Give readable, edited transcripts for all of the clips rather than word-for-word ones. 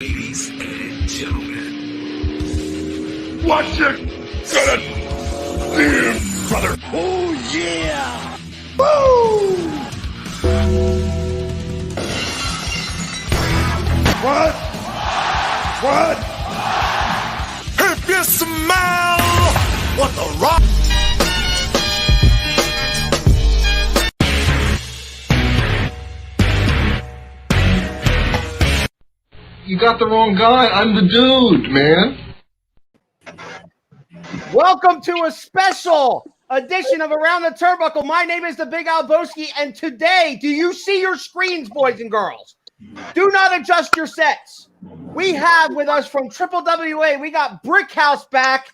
Ladies and gentlemen, what you gonna do, brother? Oh yeah! Woo! What? If you smell what the rock. You got the wrong guy. I'm the dude, man. Welcome to a special edition of Around the Turnbuckle. My name is the Big Alboski, and today, do you see your screens, boys and girls? Do not adjust your sets. We have with us from Triple WA, we got Brickhouse back,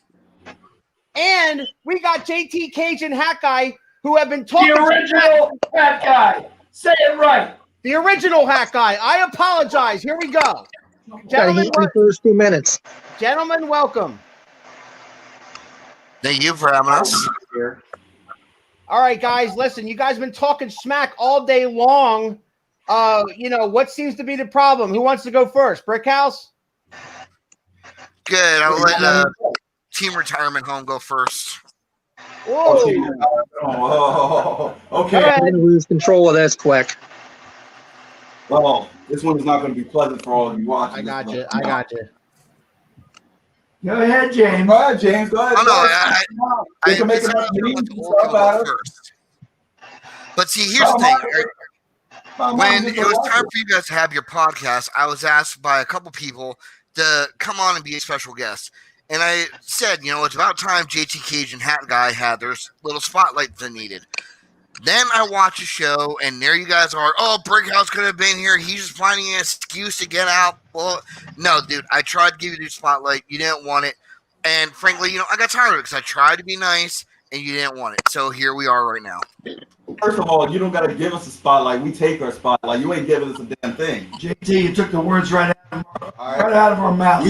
and we got JT Cage and Hat Guy, who have been talking. The original Hat Guy. Say it right. The original Hat Guy. I apologize. Here we go. Gentlemen, the first 2 minutes. Gentlemen, welcome. Thank you for having us. All right, guys, listen, you guys been talking smack all day long. What seems to be the problem? Who wants to go first? Brickhouse? Good. I'll let Team Retirement Home go first. Whoa. Okay. Go ahead. Lose control of this quick. Well, this one is not going to be pleasant for all of you watching. I got you. Go ahead, James. Go ahead, James. Go ahead. I can make decided enough memes and to stuff out go of it. first. But see, here's the thing. When it was time for you guys to have your podcast, I was asked by a couple people to come on and be a special guest. And I said, it's about time JT Cage and Hat Guy had their little spotlight they needed. Then I watch a show, and there you guys are. Oh, Brickhouse could have been here. He's just finding an excuse to get out. Well, no, dude, I tried to give you the spotlight. You didn't want it. And frankly, I got tired of it because I tried to be nice, and you didn't want it. So here we are right now. First of all, you don't got to give us a spotlight. We take our spotlight. You ain't giving us a damn thing. JT, you took the words right out of our mouth.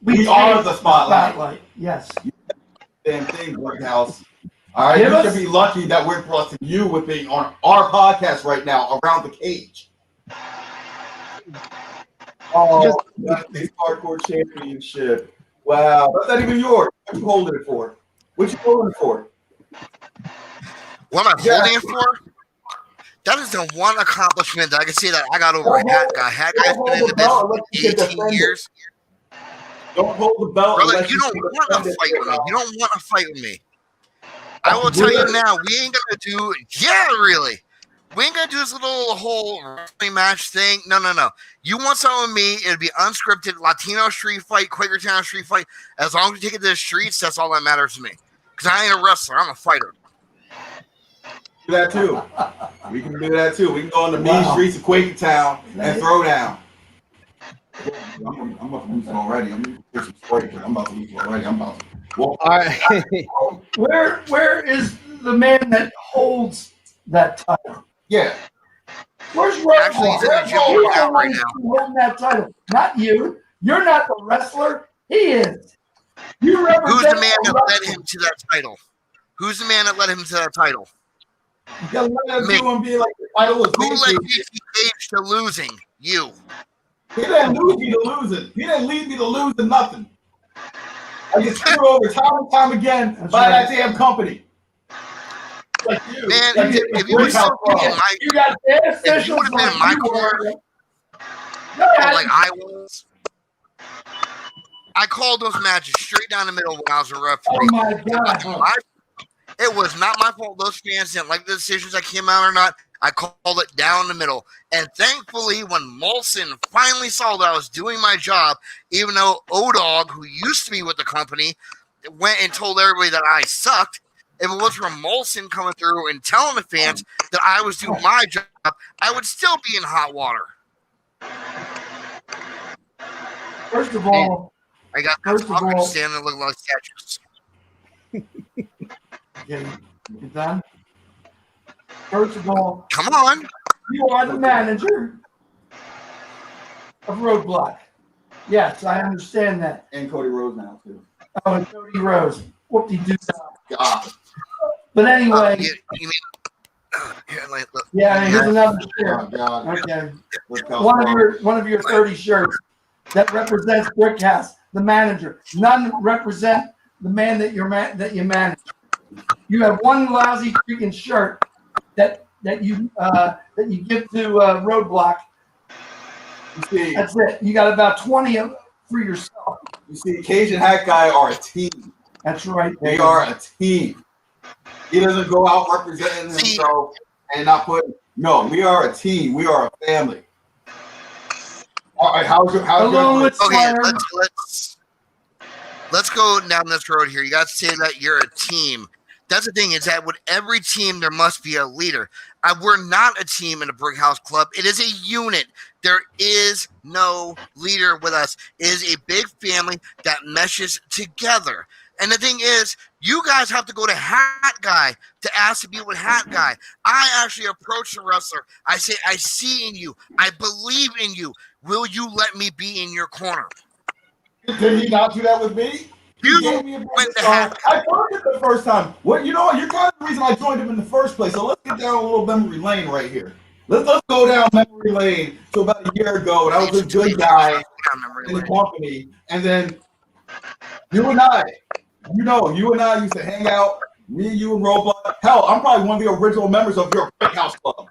We are the spotlight. Yes. Damn thing, Brickhouse. All right, you should be lucky that we're trusting you with being on our podcast right now, Around the Cage. Oh, that's the hardcore championship. Wow, that's not even yours. What you holding it for? What you holding it for? What am I holding it for? That is the one accomplishment that I can say that I got over Hat Guy. Hat Guy's been in the business for 18 years. Don't hold the belt. Brother, you don't want to fight with me. You don't want to fight with me. I will tell you now, we ain't gonna do. Yeah, really. We ain't gonna do this little whole wrestling match thing. No. You want something with me? It'll be unscripted, Latino street fight, Quakertown street fight. As long as you take it to the streets, that's all that matters to me. Because I ain't a wrestler. I'm a fighter. Do that too. We can do that too. We can go on the mean streets of Quakertown and throw down. I'm about to lose it already. I'm about to lose it already. All right. Where is the man that holds that title? Yeah. Where's Red Actually, he's in the gym He's working out right the now. one holding that title. Not you. You're not the wrestler. He is. You represent Who's the man that led wrestler. him to that title? Who's the man that led him to that title? You gotta let him Me. do and be like the title is Who led me. JT Cage to losing? You. He didn't lose me to losing. He didn't lead me to losing nothing. I get screwed over time and time again by that damn company. Like you. Man, Like if you would have been in my, You got dead if you officials. would have been in my corner, like I was, I called those matches straight down the middle when I was a referee. Oh my God. It was not my fault. Those fans didn't like the decisions that came out or not. I called it down the middle. And thankfully, when Molson finally saw that I was doing my job, even though O-Dog, who used to be with the company, went and told everybody that I sucked, if it was from Molson coming through and telling the fans that I was doing my job, I would still be in hot water. First of all, I got fuckers standing there looking like statues. you done? First of all, Come on. you are the manager of Roadblock. Yes, I understand that. And Cody Rhodes now too. Oh, and Cody Rose. Whoop-de-doo. God. But anyway, You mean, here, look. yeah, here's another Oh, shirt. God. Okay. Look how One of your 30 shirts. that represents Brickhouse, the manager. None represent the man that you manage. You have one lousy freaking shirt that you give to Roadblock. You see, That's it. You got about 20 for yourself. You see, Cage and Hat Guy are a team. That's right. They are a team. He doesn't go out representing himself and not put. No, we are a team. We are a family. All right, how's your okay? Let's go down this road here. You got to say that you're a team. That's the thing, is that with every team there must be a leader. We're not a team in the Brick House Club. It is a unit. There is no leader with us. It is a big family that meshes together. And the thing is, you guys have to go to Hat Guy to ask to be with Hat Guy. I actually approach the wrestler. I say, I see in you. I believe in you. Will you let me be in your corner? Did he not do that with me? You went to Hat Guy. I heard it the first time. What you know what? You're kind of the reason I joined him in the first place. So let's get down a little memory lane right here. Let's go down memory lane to about a year ago when I was a good guy in the company. And then you and I used to hang out, me, you, and Robot. Hell, I'm probably one of the original members of your Brick House Club.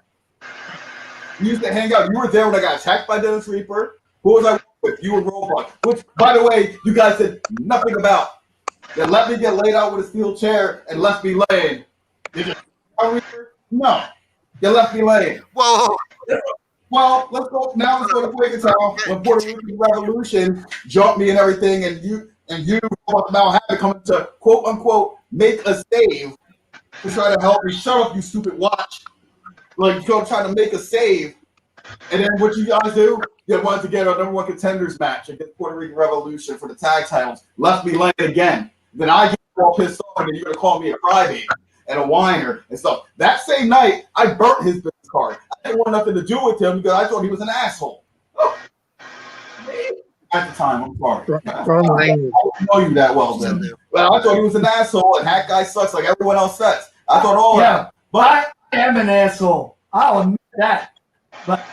We used to hang out. You were there when I got attacked by Dennis Reaper. Who was I with? You and Robot. Which, by the way, you guys did nothing about. They let me get laid out with a steel chair and left me laying. Did you Reaper? No. You left me laying. Whoa. Well, let's go to Quaker Town when Puerto Rican Revolution jumped me and everything, and you now had to come to quote unquote make a save to try to help me. Shut up, you stupid watch! Like you're trying to make a save, and then what you guys do? You wanted to get a number 1 contenders match against Puerto Rican Revolution for the tag titles. Left me laying again. Then I get all pissed off, and you're gonna call me a crybaby and a whiner and stuff. That same night, I burnt his business card. I didn't want nothing to do with him because I thought he was an asshole. Oh. At the time, I'm sorry. I don't know you that well, then. Well, I thought he was an asshole, and Hat Guy sucks like everyone else says. I thought all that. But I am an asshole. I'll admit that. But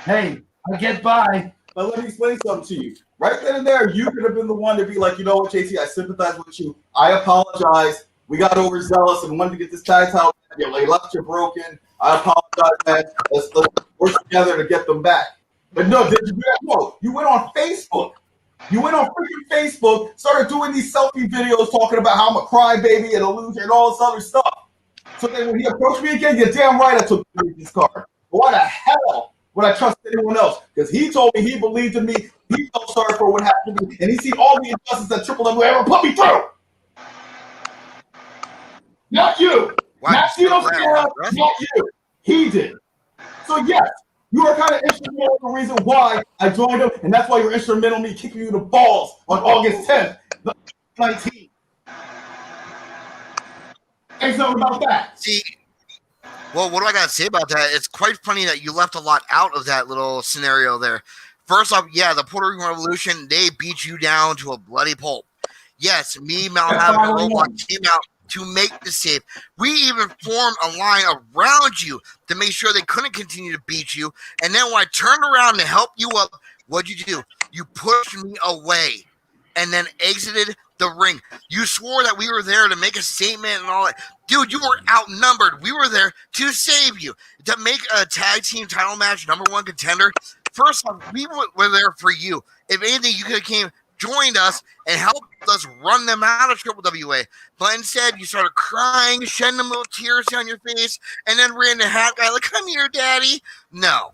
hey, I get by. But let me explain something to you. Right then and there, you could have been the one to be like, you know what, JT, I sympathize with you. I apologize. We got overzealous and wanted to get this tag title. Your left you broken. I apologize, man. Let's work together to get them back. But no, did you do that? No, you went on Facebook. You went on freaking Facebook, started doing these selfie videos talking about how I'm a crybaby and a loser and all this other stuff. So then when he approached me again, you're damn right I took his card. Why the hell would I trust anyone else? Because he told me he believed in me. He felt sorry for what happened to me. And he's seen all the injustice that Triple W ever put me through. Not you. Not you, not you. He did. So yes, you are kind of instrumental in the reason why I joined him, and that's why you're instrumental in me kicking you in the balls on August 10th, 19th. Ain't something about that. See, well, what do I got to say about that? It's quite funny that you left a lot out of that little scenario there. First off, yeah, the Puerto Rican Revolution, they beat you down to a bloody pulp. Yes, me, Malhava, and Roblox came out to make the save. We even formed a line around you to make sure they couldn't continue to beat you. And then when I turned around to help you up, what'd you do? You pushed me away and then exited the ring. You swore that we were there to make a statement and all that. Dude, you were outnumbered. We were there to save you. To make a tag team title match, number 1 contender. First off, we were there for you. If anything, you could have joined us and helped us run them out of Triple WA. But instead, you started crying, shedding them little tears down your face, and then ran to Hat Guy like, come here, Daddy. No.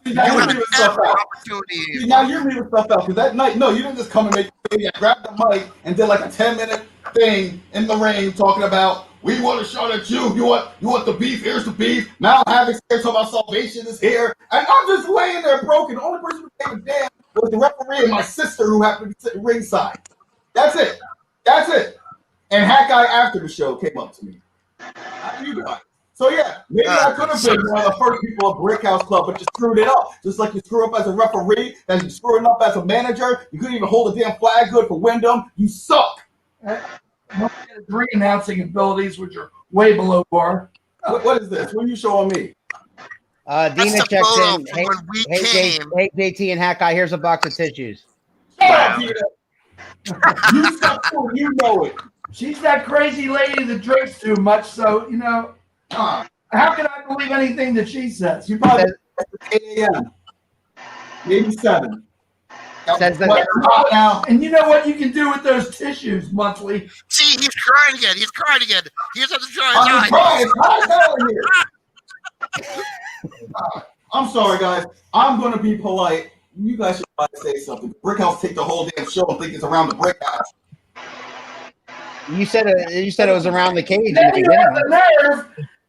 You had an opportunity. Now you're leaving stuff out because that night, no, you didn't just come and make a thing. I grabbed the mic and did like a 10-minute thing in the ring talking about we want to show that you want the beef. Here's the beef. Now having sex about salvation is here, and I'm just laying there broken. The only person who gave a damn was the referee and my sister who happened to be sitting ringside. That's it. And Hat Guy after the show came up to me. How you guys? So yeah, maybe I could have been one of the first people at Brick House Club, but you screwed it up. Just like you screw up as a referee, as you screwing up as a manager. You couldn't even hold a damn flag good for Wyndham. You suck. Ring announcing abilities, which are way below par. What is this? What are you showing me? Dina That's the checks photo in. from Hey, when we hey, came. hey, JT and Hat Guy, here's a box of tissues. Shut up, Peter. You suck too, you know it. She's that crazy lady that drinks too much, so, how can I believe anything that she says? You probably 8 a.m. Maybe 7. Says that- Hot now. And you know what you can do with those tissues monthly? See, he's crying again. He's crying again. He just has to dry his I'm eyes. crying. It's hot as hell in here. I'm sorry, guys. I'm going to be polite. You guys should probably say something. Brick House take the whole damn show and think it's around the Brick House. You said it was around the cage in the Then you have beginning. the nerve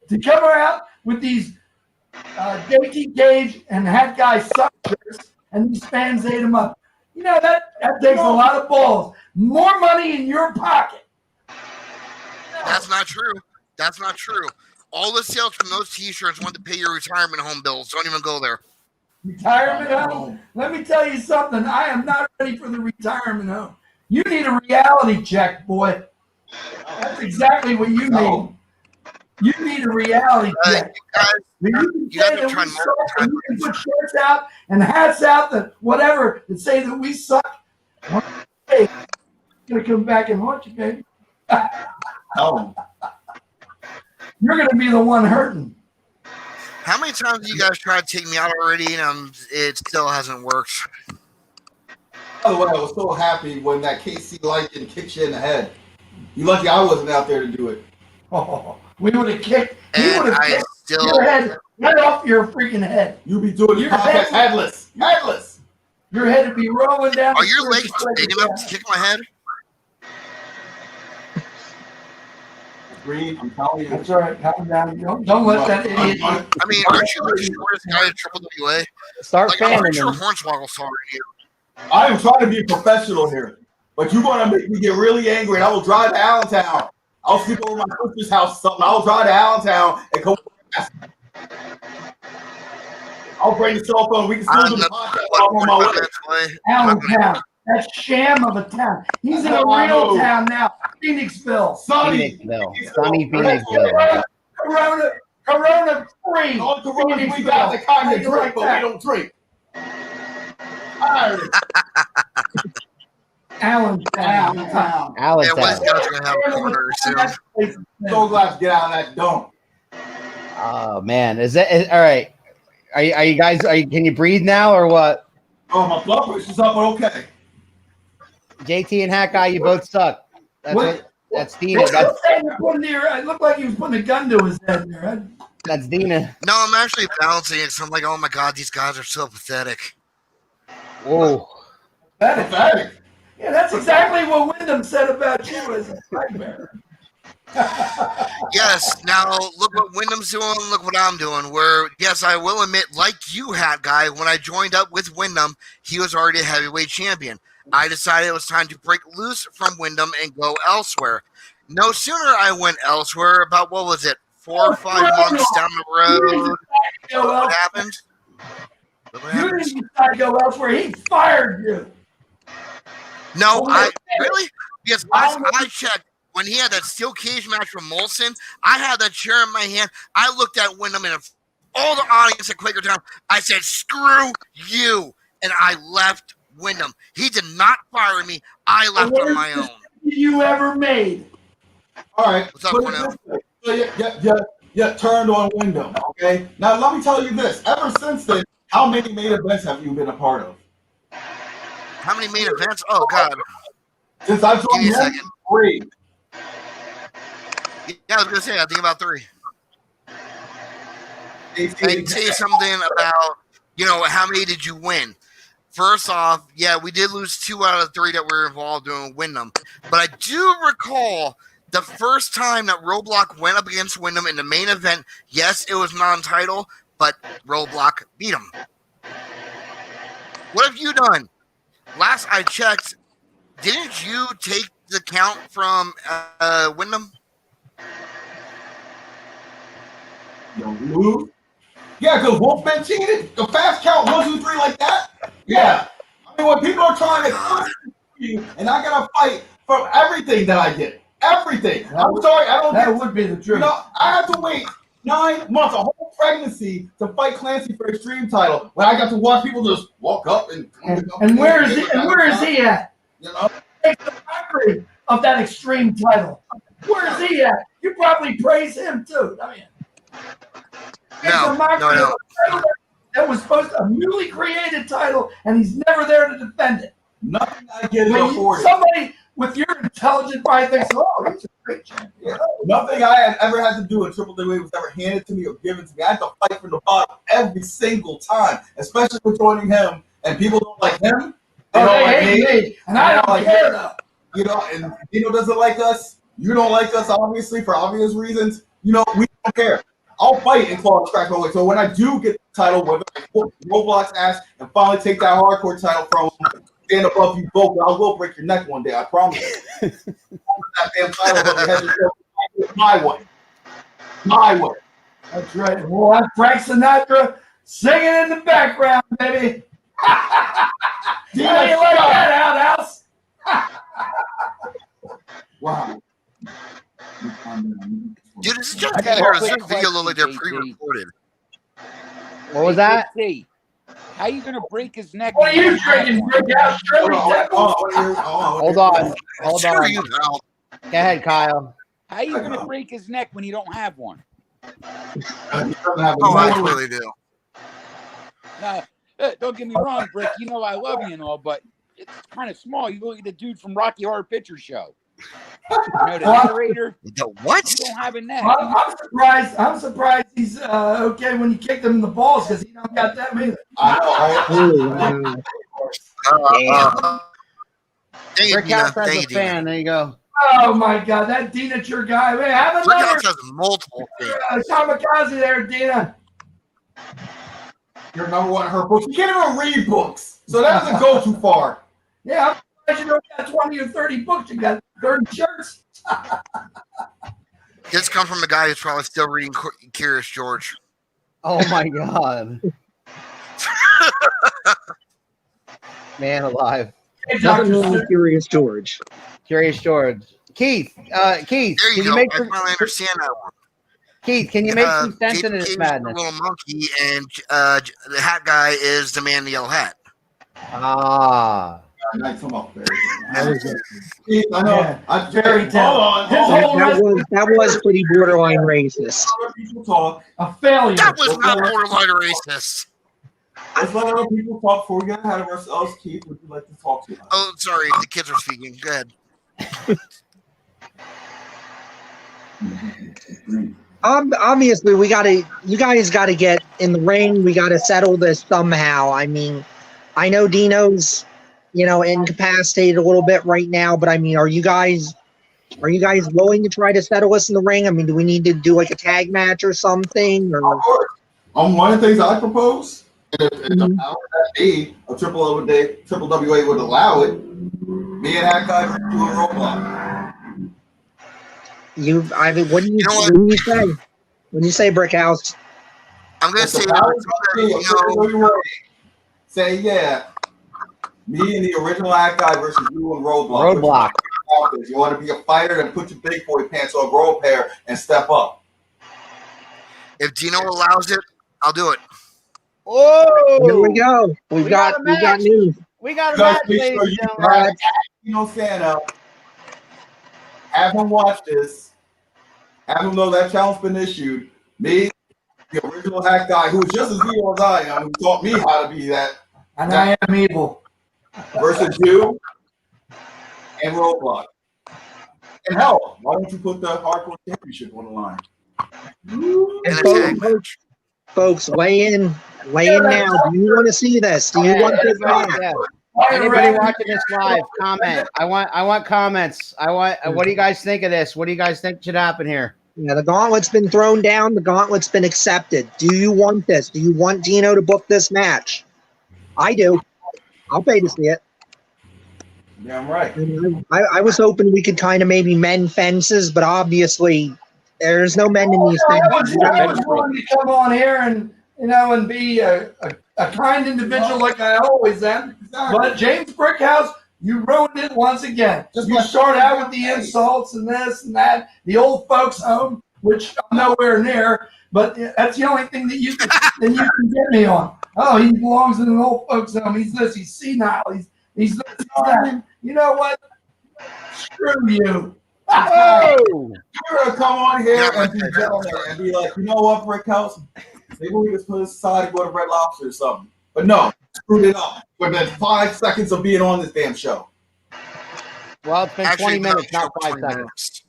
to come out with these JT Cage and Hat Guy suck shirts, and these fans ate them up. That takes a lot of balls. More money in your pocket. That's not true. That's not true. All the sales from those T-shirts went to pay your retirement home bills. Don't even go there. Retirement home. Let me tell you something. I am not ready for the retirement home. You need a reality check, boy. That's exactly what you need. You need a reality check. You guys are trying You can put shirts out and hats out, that whatever, and say that we suck. One day, it's gonna come back and haunt you, baby. Oh. You're gonna be the one hurting. How many times have you guys tried to take me out already, and it still hasn't worked? By the way, I was so happy when that KC Lycan kicked you in the head. You lucky I wasn't out there to do it. Oh, we would have kicked. He And would have I kicked still. your head right off your freaking head. You be doing the Your podcast head- headless. Headless. Your head would be rolling down. Are the your stairs legs big enough to kick my head? Green, I'm telling you. That's all right. Calm down. Don't let that idiot. I mean, aren't you the shortest guy in Triple WA? Start Like, I'm fanning pretty sure them. Hornswoggle's taller than you. I am trying to be professional here, but you're gonna make me get really angry, and I will drive to Allentown. I'll sleep over my sister's house or something. I'll drive to Allentown and come. I'll bring the cell phone. We can still I'm do the not podcast while I'm on my way. minutes away. I'm not gonna- Allentown. That sham of a town. He's in a I real know. town now. Phoenixville. Sunny. Phoenixville. Sunny Phoenixville. Corona free. All the Coronas we got the kind of drink, but we don't drink. Allentown. Allentown. Yeah, Allentown. West Coast gonna have a corner soon. So glad to get out of that dome. Oh man, all right? Are you guys? Can you breathe now or what? Oh, my blood pressure's up, but okay. JT and Hat Guy, you both suck. That's Dina. What's that you're putting here? It looked like he was putting a gun to his head there. That's Dina. No, I'm actually balancing it, so I'm like, oh my god, these guys are so pathetic. Whoa. Pathetic. Yeah, that's exactly what Wyndham said about you as a nightmare. Yes, now look what Wyndham's doing, look what I'm doing. Where, yes, I will admit, like you, Hat Guy, when I joined up with Wyndham, he was already a heavyweight champion. I decided it was time to break loose from Wyndham and go elsewhere. No sooner I went elsewhere, about, what was it, 4 or 5 months down the road, what happened? Look what You happened. didn't decide to go elsewhere. He fired you. No, I really, because last I checked, when he had that steel cage match from Molson, I had that chair in my hand. I looked at Wyndham and all the audience at Quakertown. I said, "Screw you," and I left Wyndham. He did not fire me. I left on my own. You ever made? All right. What's up, put it Cornell? this way. So you turned on Wyndham, okay? Now, let me tell you this. Ever since then, how many main events have you been a part of? How many main events? Oh God! Since I Give joined me a him, second. 3. Yeah, I was gonna say, I think about 3. I can JT, tell you something about, how many did you win? First off, yeah, we did lose 2 out of the 3 that were involved in Wyndham. But I do recall the first time that Roadblock went up against Wyndham in the main event. Yes, it was non-title, but Roadblock beat him. What have you done? Last I checked, didn't you take the count from Wyndham? Lou? Yeah, because Wolfman cheated. The fast count 1, 2, 3 like that. Yeah. I mean, when people are trying to you, and I gotta fight for everything that I did, everything. I'm sorry, I don't. That would be the truth. I have to wait 9 months, a whole pregnancy to fight Clancy for Extreme title. When I got to watch people just walk up and where is he? And where is he at? You know, Take the mockery of that Extreme title. Where is he at? You probably praise him too. I mean, No. that was supposed to a newly created title, and he's never there to defend it. nothing I get is When afforded. somebody with your intelligence probably thinks, "Oh, he's a great champion." Yeah. Nothing I have ever had to do in WWE was ever handed to me or given to me. I had to fight from the bottom every single time, especially with joining him. And people don't like him. They don't like me. And I don't care though. You know, and Dino doesn't like us. You don't like us, obviously, for obvious reasons. You know, we don't care. I'll fight and claw and scratch my way. So when I do get the title, whether I whoop Roadblock's ass and finally take that hardcore title from him, stand above you both, I will break your neck one day. I promise. That damn title above your head, my way. My way. That's right. Well, that's Frank Sinatra singing in the background, baby. How do you like that, outhouse? Wow. Dude, this is just a video look like they're pre-recorded. What was that? How are you going to break his neck? What are you drinking? Drink out Shirley Temple? Hold on. Screw you, pal. Go ahead, Kyle. How are you going to break his neck when you don't have one? Oh, I really do. Now, don't get me wrong, Brick. You know I love you and all, but it's kind of small. You look at the dude from Rocky Horror Picture Show. You know, the narrator. The what? You don't have a neck. I'm surprised he's okay when you kicked him in the balls because he don't got that either. Rick House has a fan. There you go. Oh my God, that Dina's your guy. Wait, have Rick another House has multiple fans. kamikaze there, Dina. You're number one in her books. You can't even read books, so that doesn't go too far. Yeah, I'm surprised you don't got 20 or 30 books. You got 30 shirts. This comes from a guy who's probably still reading Curious George. Oh my God. Man alive. Hey, Nothing Dr. wrong with Curious George. Curious George. Keith, There can you you go. make I some, finally understand that one. Keith, can you make some sense in this Gabe's madness? the little monkey, and the hat guy is the man in the yellow hat. Ah. I know. Yeah, I very hold talented. on. That was pretty borderline racist. Other people talk. A failure. That was not borderline racist. Let's let other people talk before we get ahead of ourselves. Keith, would you like to talk to us? Oh, sorry. The kids are speaking. Go ahead. Obviously, you guys gotta get in the ring. We gotta settle this somehow. I mean, I know Dino's, incapacitated a little bit right now, but I mean, are you guys willing to try to settle us in the ring? I mean, do we need to do like a tag match or something? Or Of course. One of the things I propose, if the power that be a triple WA would allow it, me and that guy would do a roadblock. what do you say? When you say Brick House? I'm going to If say the powers that be of triple WA say, yeah, me and the original Hat Guy versus you and Roadblock. Roadblock. You want to be a fighter, then put your big boy pants on, grow a pair, and step up. if Dino allows it, I'll do it. Oh, Here we go. We got news. We got a You guys match, make ladies sure and you gentlemen. have Dino Santa, have him watch this, have him know that challenge been issued. Me, the original Hack Guy, who is just as evil as I am, who taught me how to be that, And I am evil. versus you and Roadblock. And hell, why don't you put the Hardcore Championship on the line? And a tag match. Folks, weigh in now. Do you want to see this? Do you want this match? Yeah. Anybody watching this live, comment. I want comments. What do you guys think of this? What do you guys think should happen here? Yeah, the gauntlet's been thrown down. The gauntlet's been accepted. Do you want this? Do you want Dino to book this match? I do. I'll pay to see it. Yeah, I'm right. I was hoping we could kind of maybe mend fences, but obviously there's no mending these I fences. was willing to come on here and be a kind individual like I always am. But James Brickhouse, you ruined it once again. You start out with the insults and this and that, the old folks home. which I'm nowhere near, but that's the only thing that you can get me on. Oh, he belongs in an old folks home. He's this. He's senile. He's this. He's that. You know what? Screw you. Oh! You're gonna come on here and be gentleman and be like, you know what, Brickhouse? Maybe we just put this aside and go to Red Lobster or something. But no, screwed it up within 5 seconds of being on this damn show. Well, it's been Actually, 20 minutes, no, not 5 20 seconds.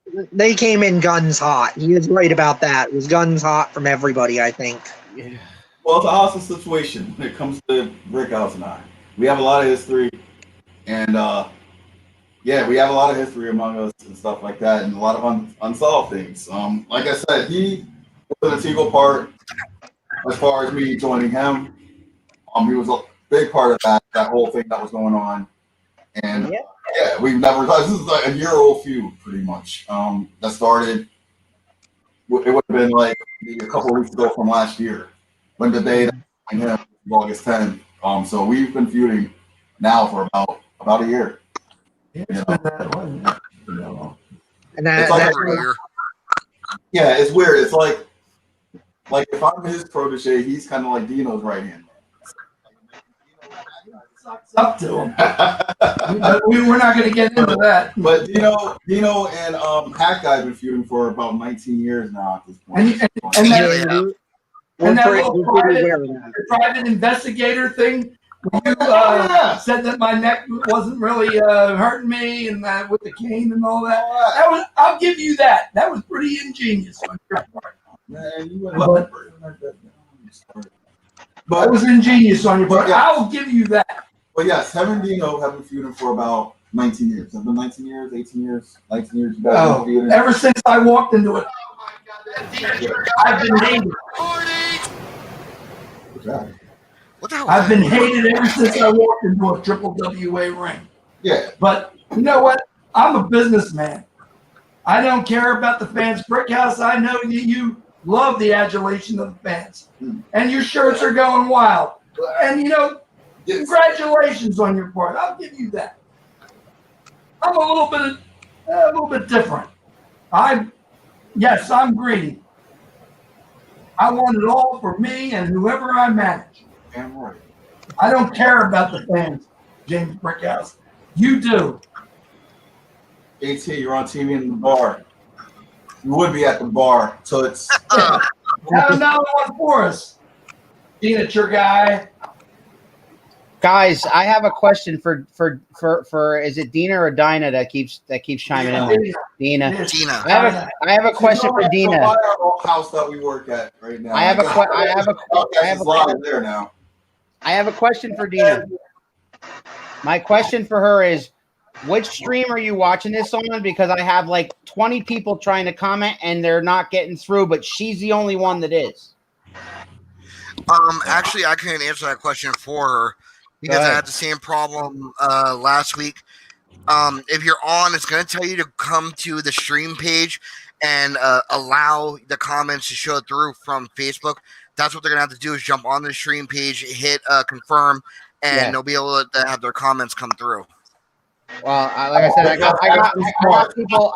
minutes. They came in guns hot. He was right about that. It was guns hot from everybody, I think. Yeah. Well, it's a hostile situation when it comes to Brickhouse and I. We have a lot of history, and yeah, we have a lot of history among us and stuff like that, and a lot of unsolved things. Like I said, he was an integral part as far as me joining him. He was a big part of that whole thing that was going on, and yeah, we've never. This is like a year-old feud, pretty much. That started. It would have been like maybe a couple of weeks ago from last year, when the day that I joined him was August 10th. So we've been feuding now for about a year. It's been that long. And that, It's like that's Over a year. Yeah, it's weird. It's like if I'm his protege, he's kind of like Dino's right hand. Sucks up to him. We're not going to get into that. But Dino and Hack Guy have been feuding for about 19 years now at this point. And Yeah, that, yeah. and that we're little pretty aware of that. private investigator thing, where you said that my neck wasn't really hurting me, and with the cane and all that. I'll give you that. That was pretty ingenious on your part. Man, you went But- That was ingenious on your part. Yeah. I'll give you that. But yes, him and Dino have been feuding for about 19 years. Has it been 19 years, 18 years, 19 years? You guys have been feuding? Ever since I walked into it, I've been hated. What the hell? I've been hated ever since I walked into a triple WA ring. Yeah. But you know what? I'm a businessman. I don't care about the fans. Brickhouse, I know you love the adulation of the fans. And your shirts are going wild. And you know, congratulations on your part. I'll give you that. I'm a little bit different. I'm greedy. I want it all for me and whoever I manage. Damn right. I don't care about the fans, James Brickhouse. You do. AT, you're on TV in the bar. You would be at the bar, so it's Have another one for us. Signature guy. Guys, I have a question for is it Dina or Dinah that keeps chiming in? Dina. Gina. I have a question for Dina. Our house that we work at right now. I have a there now. I have a question for Dina. My question for her is, which stream are you watching this on? Because I have like 20 people trying to comment and they're not getting through, but she's the only one that is. Actually, I couldn't answer that question for her because I had the same problem last week. If you're on, it's going to tell you to come to the stream page and allow the comments to show through from Facebook. That's what they're going to have to do is jump on the stream page, hit confirm, and they'll be able to have their comments come through. Well, like I said, I got people.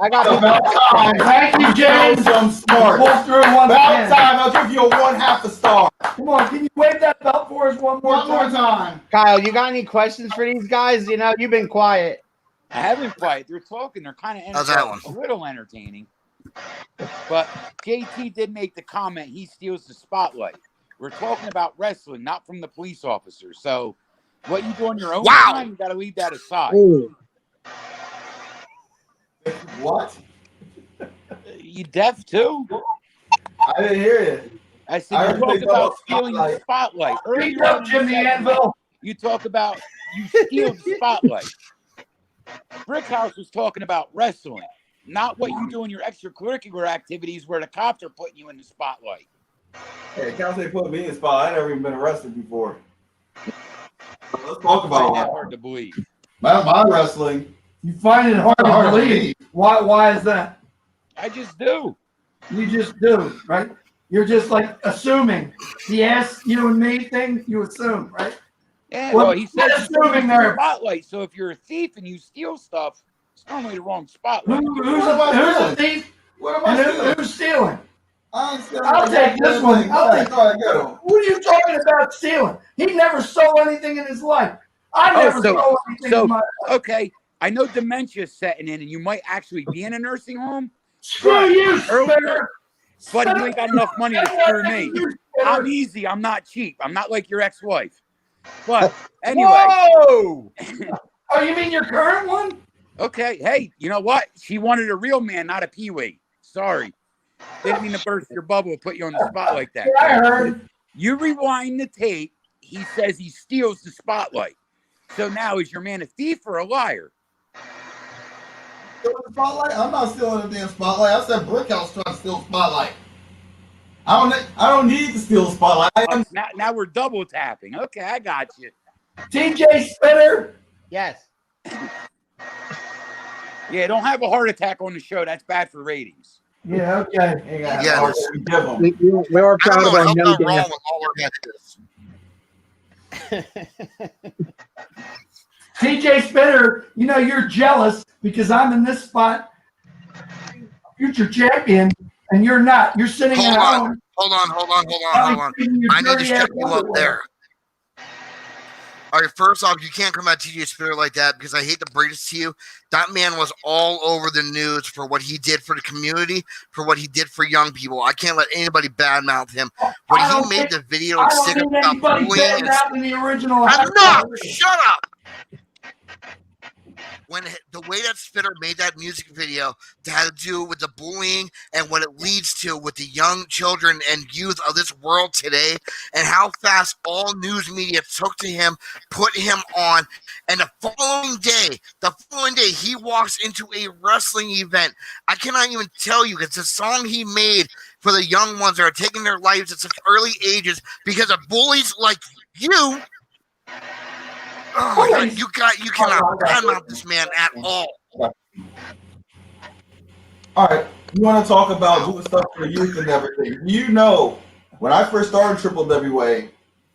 Thank you, James. I'm smart. Pull through one About again. time. I'll give you a 1/2 a star. Come on, can you wave that belt for us one more time? Kyle, you got any questions for these guys? You know, you've been quiet. I haven't quite. They're talking. They're kind How's of that one? a little entertaining. But JT did make the comment. He steals the spotlight. We're talking about wrestling, not from the police officer. So, what you do on your own time, you got to leave that aside. Ooh. What? You deaf too? I didn't hear you. I I said you heard talk they about talk stealing the spotlight. Beat Earlier up on Jim the in the segment, Anvil. you talk about you steal the spotlight. Brickhouse was talking about wrestling, not what you do in your extracurricular activities where the cops are putting you in the spotlight. Hey, can't say put me in the spot. I never even been arrested before. Let's talk I about find that that. hard to believe. My wrestling. You find it hard to believe. Why is that? I just do. You just do, right? You're just like assuming. The ass, you and me thing, you assume, right? Yeah, Well, well, he says that's you steal assuming the there. spotlight. So if you're a thief and you steal stuff, it's normally the wrong spotlight. Who's a thief? What am I And stealing? who's stealing? I'll take this one. I'll take- All right, get him. What are you talking about stealing? He never stole anything in his life. I never stole anything in my life. Okay, I know dementia's setting in, and you might actually be in a nursing home. Screw you, Spinner. But you ain't got enough money to screw me. I'm easy. I'm not cheap. I'm not like your ex-wife. But anyway. Whoa! Oh, you mean your current one? Okay. Hey, you know what? She wanted a real man, not a peewee. Sorry. Didn't mean to burst your bubble and put you on the spot like that. I heard. You rewind the tape. He says he steals the spotlight. So now is your man a thief or a liar? Stealing the spotlight? I'm not stealing the damn spotlight. I said Brickhouse trying to steal the spotlight. I don't need to steal the spotlight. Now we're double tapping. Okay, I got you. TJ Spinner. Yes. Yeah, don't have a heart attack on the show. That's bad for ratings. Yeah, okay. Yes. We are proud of our wrong no with all our guys. TJ Spinner, you know you're jealous because I'm in this spot, future champion, and you're not. You're sitting at home. Hold on. I need to shut you up there. All right, first off, you can't come at TJ Spinner like that because I hate to break this to you. That man was all over the news for what he did for the community, for what he did for young people. I can't let anybody badmouth him. When he made the video and stick about bullying, the original. enough! Shut up! When the way that Spinner made that music video that had to do with the bullying and what it leads to with the young children and youth of this world today, and how fast all news media took to him, put him on, and the following day, he walks into a wrestling event. I cannot even tell you, it's a song he made for the young ones that are taking their lives at such early ages because of bullies like you. Oh my God, you cannot badmouth this man at all. All right, you want to talk about doing stuff for youth and everything. You know, when I first started Triple WA,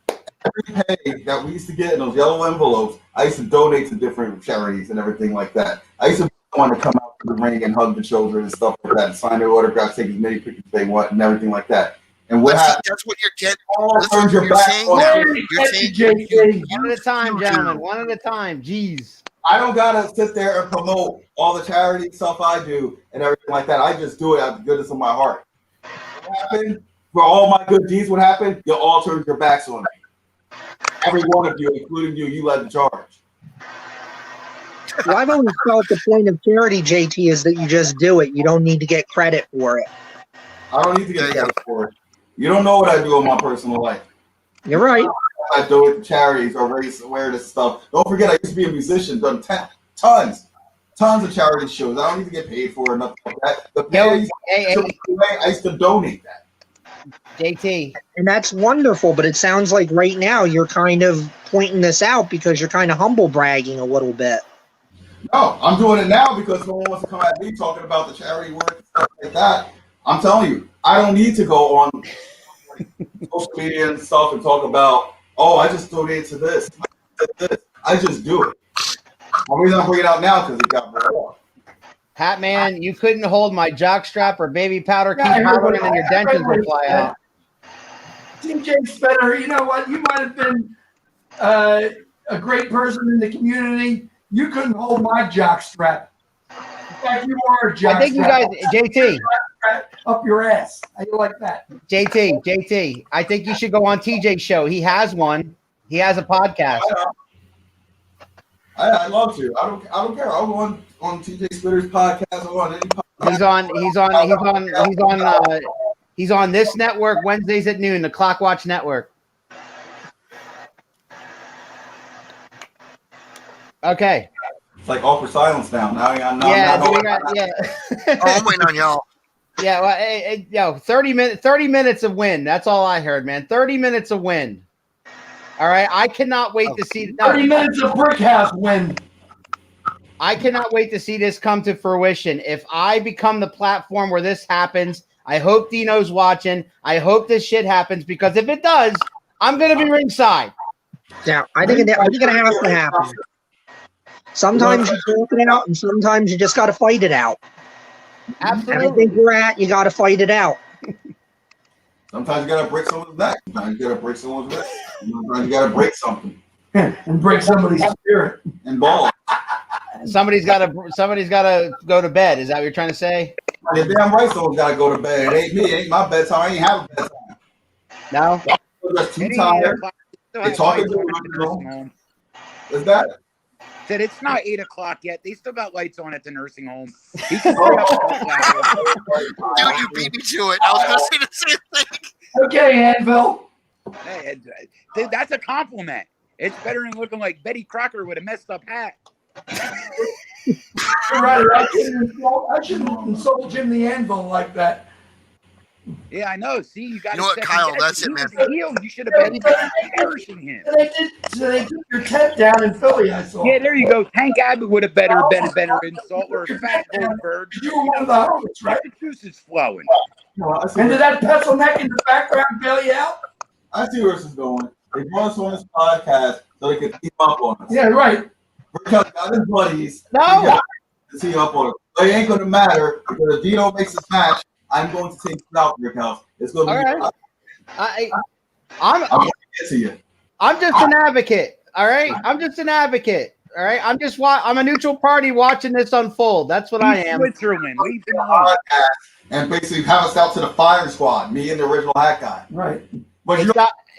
every pay that we used to get in those yellow envelopes, I used to donate to different charities and everything like that. I used to want to come out to the ring and hug the children and stuff like that, and sign their autographs, take as many pictures as they want, and everything like that. And what happened? That's what you're getting. That's what you're saying now. You're saying one at a time, gentlemen. One at a time. Jeez. I don't gotta sit there and promote all the charity stuff I do and everything like that. I just do it out of the goodness of my heart. What happened? For all my good deeds, what happened? You all turned your backs on me. Every one of you, including you, you led the charge. Well, I've always felt the point of charity, JT, is that you just do it. You don't need to get credit for it. I don't need to get credit for it. You don't know what I do in my personal life. You're right. I do it to charities or raise awareness stuff. Don't forget, I used to be a musician, done tons of charity shows. I don't need to get paid for it, nothing like that. The pay I used to donate that. JT. And that's wonderful, but it sounds like right now you're kind of pointing this out because you're kind of humble bragging a little bit. No, I'm doing it now because no one wants to come at me talking about the charity work and stuff like that. I'm telling you, I don't need to go on social media and stuff and talk about, oh, I just donated to this. I just do it. The reason I'm bringing it out now because it got brought up. Hat man, you couldn't hold my jockstrap or baby powder keep howling and your dentures would fly out. TJ Spinner, you know what? You might have been a great person in the community. You couldn't hold my jockstrap. In fact, you are a jockstrap. I think you guys, JT. Up your ass. How you like that? JT, I think you should go on TJ's show. He has one. He has a podcast. I'd love to. I don't care. I'll go on TJ Spinner's podcast. I'll go on any podcast. He's on this network Wednesdays at noon, the Clockwatch Network. Okay. It's like awkward silence now. I'm waiting on y'all. Yeah, well, hey, 30 minutes of wind. That's all I heard, man. 30 minutes of wind. All right, I cannot wait to see 30 minutes of brick house wind. I cannot wait to see this come to fruition. If I become the platform where this happens, I hope Dino's watching. I hope this shit happens because if it does, I'm going to be ringside. Yeah, I think it has to happen. Sometimes you talk it out, and sometimes you just got to fight it out. And I Absolutely. think we're at, you got to fight it out. Sometimes you gotta break someone's neck. Sometimes you gotta break someone's wrist. Sometimes you gotta break something. And break somebody's spirit. And balls. Somebody's got to go to bed. Is that what you're trying to say? You're damn right someone's gotta go to bed. It ain't me. It ain't my bedtime. I ain't have a bedtime. No. I'm just too It ain't 8 tired. o'clock. Still They have talking lights to on me. at the nursing home. Is that? Said it's not 8 o'clock yet. They still got lights on at the nursing home. He can stay up a couple hours. Dude, you beat me to it. I was gonna say the same thing. Okay, Anvil. Hey, dude, that's a compliment. It's better than looking like Betty Crocker with a messed up hat. You're right. I shouldn't insult Jim the Anvil like that. Yeah, I know. See, you got You know what, Kyle? That's it, man. You should have been cherishing him. So they took your tent down in Philly, I saw. Yeah, there you go. Tank Abbott would have been a better insult, or Fat Goldberg. You were one of the hosts, right? The juice is flowing. And did that pencil neck in the background bail you out? I see where this is going. They brought us on this podcast so they could team up on us. Yeah, right. Because got his buddies. No. To team up on us. But it ain't gonna matter because if Dino makes this match, I'm going to take it out, Rick House. It's going to be. I'm going to get to you. I'm just an advocate. All right. I'm just an advocate. All right. I'm a neutral party watching this unfold. That's what I am. Switzerland. Leave him alone. And basically have us out to the firing squad, me and the original hat guy. Right. But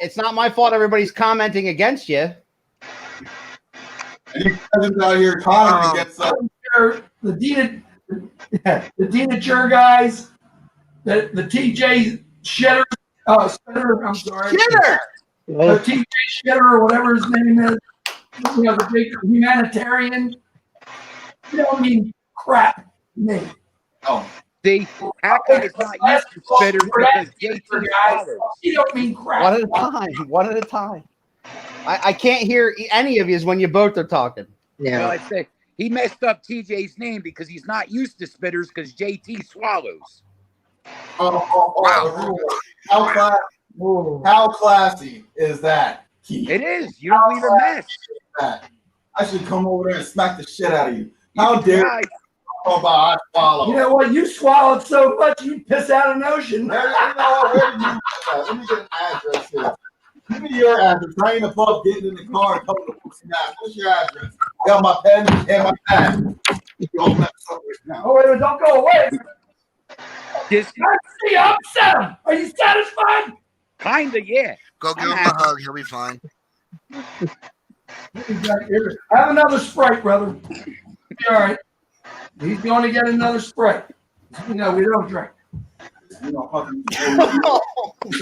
It's not my fault everybody's commenting against you. and you guys out here commenting against us. The Denature guys, the TJ Shedder, Shedder, I'm sorry. Shedder! TJ Shedder or whatever his name is. You know, the big humanitarian. You don't mean crap to me. Oh. See, Hacker is not used to spitters because JT guys. You don't mean crap. One at a time. One at a time. I can't hear any of you when you both are talking. Yeah. Well, I say he messed up TJ's name because he's not used to spitters because JT swallows. Wow. How classy is that, Keith? It is. You don't leave a mess. I should come over there and smack the shit out of you. How dare you talk about I swallow? You know what? You swallowed so much you piss out an ocean. Let me get an address here. Give me your address. I ain't above getting in the car and coming to snap. What's your address? I got my pen and my pad. Don't mess up right now. Oh, wait, don't go away. Just See, upset him. Are you satisfied? kinda, yeah. Go give him a hug. He'll be fine. Have another Sprite, brother. Be all right. He's going to get another Sprite. You know, we don't drink. Oh,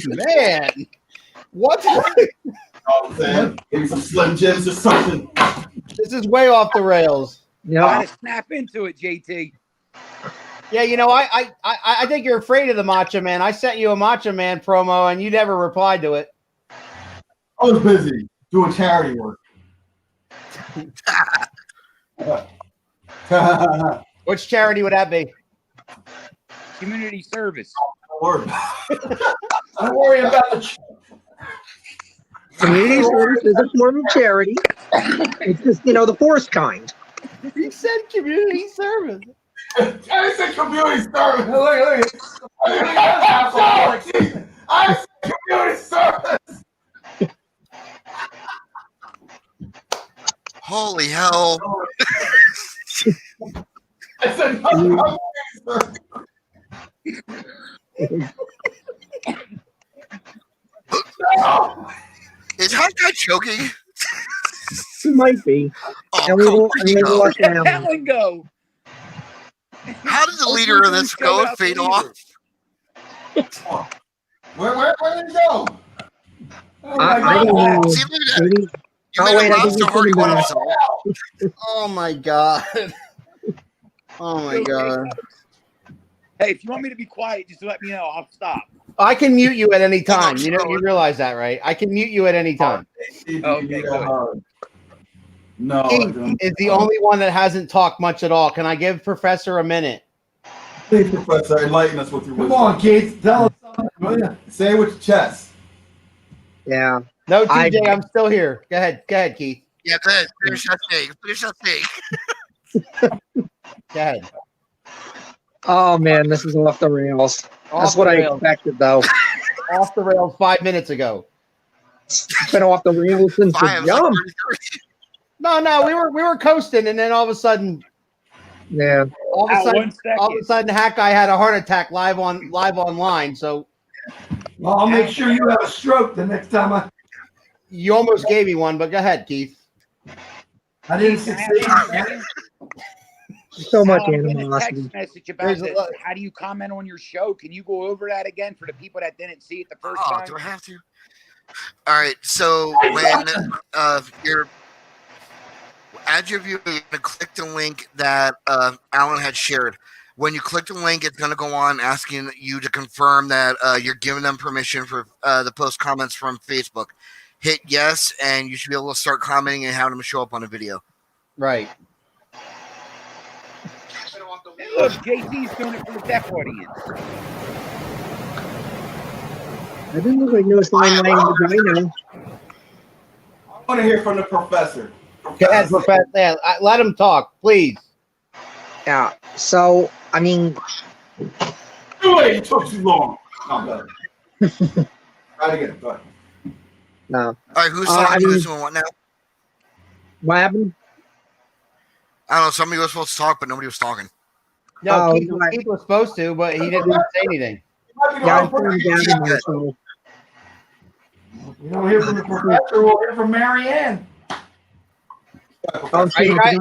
man. What? I'm saying? Maybe some Slim Jims or something. This is way off the rails. Gotta snap into it, JT. Yeah, you know, I think you're afraid of the Macho Man. I sent you a Macho Man promo, and you never replied to it. I was busy doing charity work. Which charity would that be? Community service. Don't worry about the community service is a form of charity. It's just, you know, the forced kind. He said community service. I said community service. Look. I said community service. Holy hell. I said community service. Is Hot Guy choking? He might be. Oh, And we will let him. Helen go. How did the leader of this go and fade off? Where did it go? I don't know. See, look at that. Maybe- You made wait, a I think monster he's hurry coming one back. himself. Oh my god. Oh my god. Hey, if you want me to be quiet, just let me know. I'll stop. I can mute you at any time. You know, you realize that, right? I can mute you at any time. Okay, good. No. Keith is the only one that hasn't talked much at all. Can I give Professor a minute? Please, Professor, enlighten us with your Come wisdom. on, Keith. Tell us something, will you? Say it with your chest. Yeah. No, TJ, I'm still here. Go ahead, Keith. Yeah, go ahead. Finish that thing. Finish that thing. Go ahead. Oh man, this is off the rails. That's what I expected, though. Off the rails 5 minutes ago. It's been off the rails since the jump. No, we were coasting, and then all of a sudden, yeah, all of a sudden, Hack Guy had a heart attack live online. So, well, I'll make sure you have a stroke the next time you almost gave me one, but go ahead, Keith. I didn't succeed. So much Alan, animosity. text message about how do you comment on your show? Can you go over that again for the people that didn't see it the first time? Do I have to? All right. So when you're as your viewer, you're gonna click the link that Alan had shared. When you click the link, it's gonna go on asking you to confirm that you're giving them permission for the post comments from Facebook. Hit yes, and you should be able to start commenting and have them show up on a video. Right. And look, JT's doing it for the deaf audience. I didn't look like no sign language. I know. I want to hear from the professor. Go ahead, Professor. Yeah, let him talk, please. Yeah. So, I mean, Wait, it took too long. No, go ahead. Try it again. Go ahead. no. All right, who's talking? Who's doing what now? What happened? I don't know. Somebody was supposed to talk, but nobody was talking. No, Keith was supposed to, but he didn't say anything. Yeah, I'm down there, so. We don't hear from the professor. We'll hear from Marianne. Oh, shit, I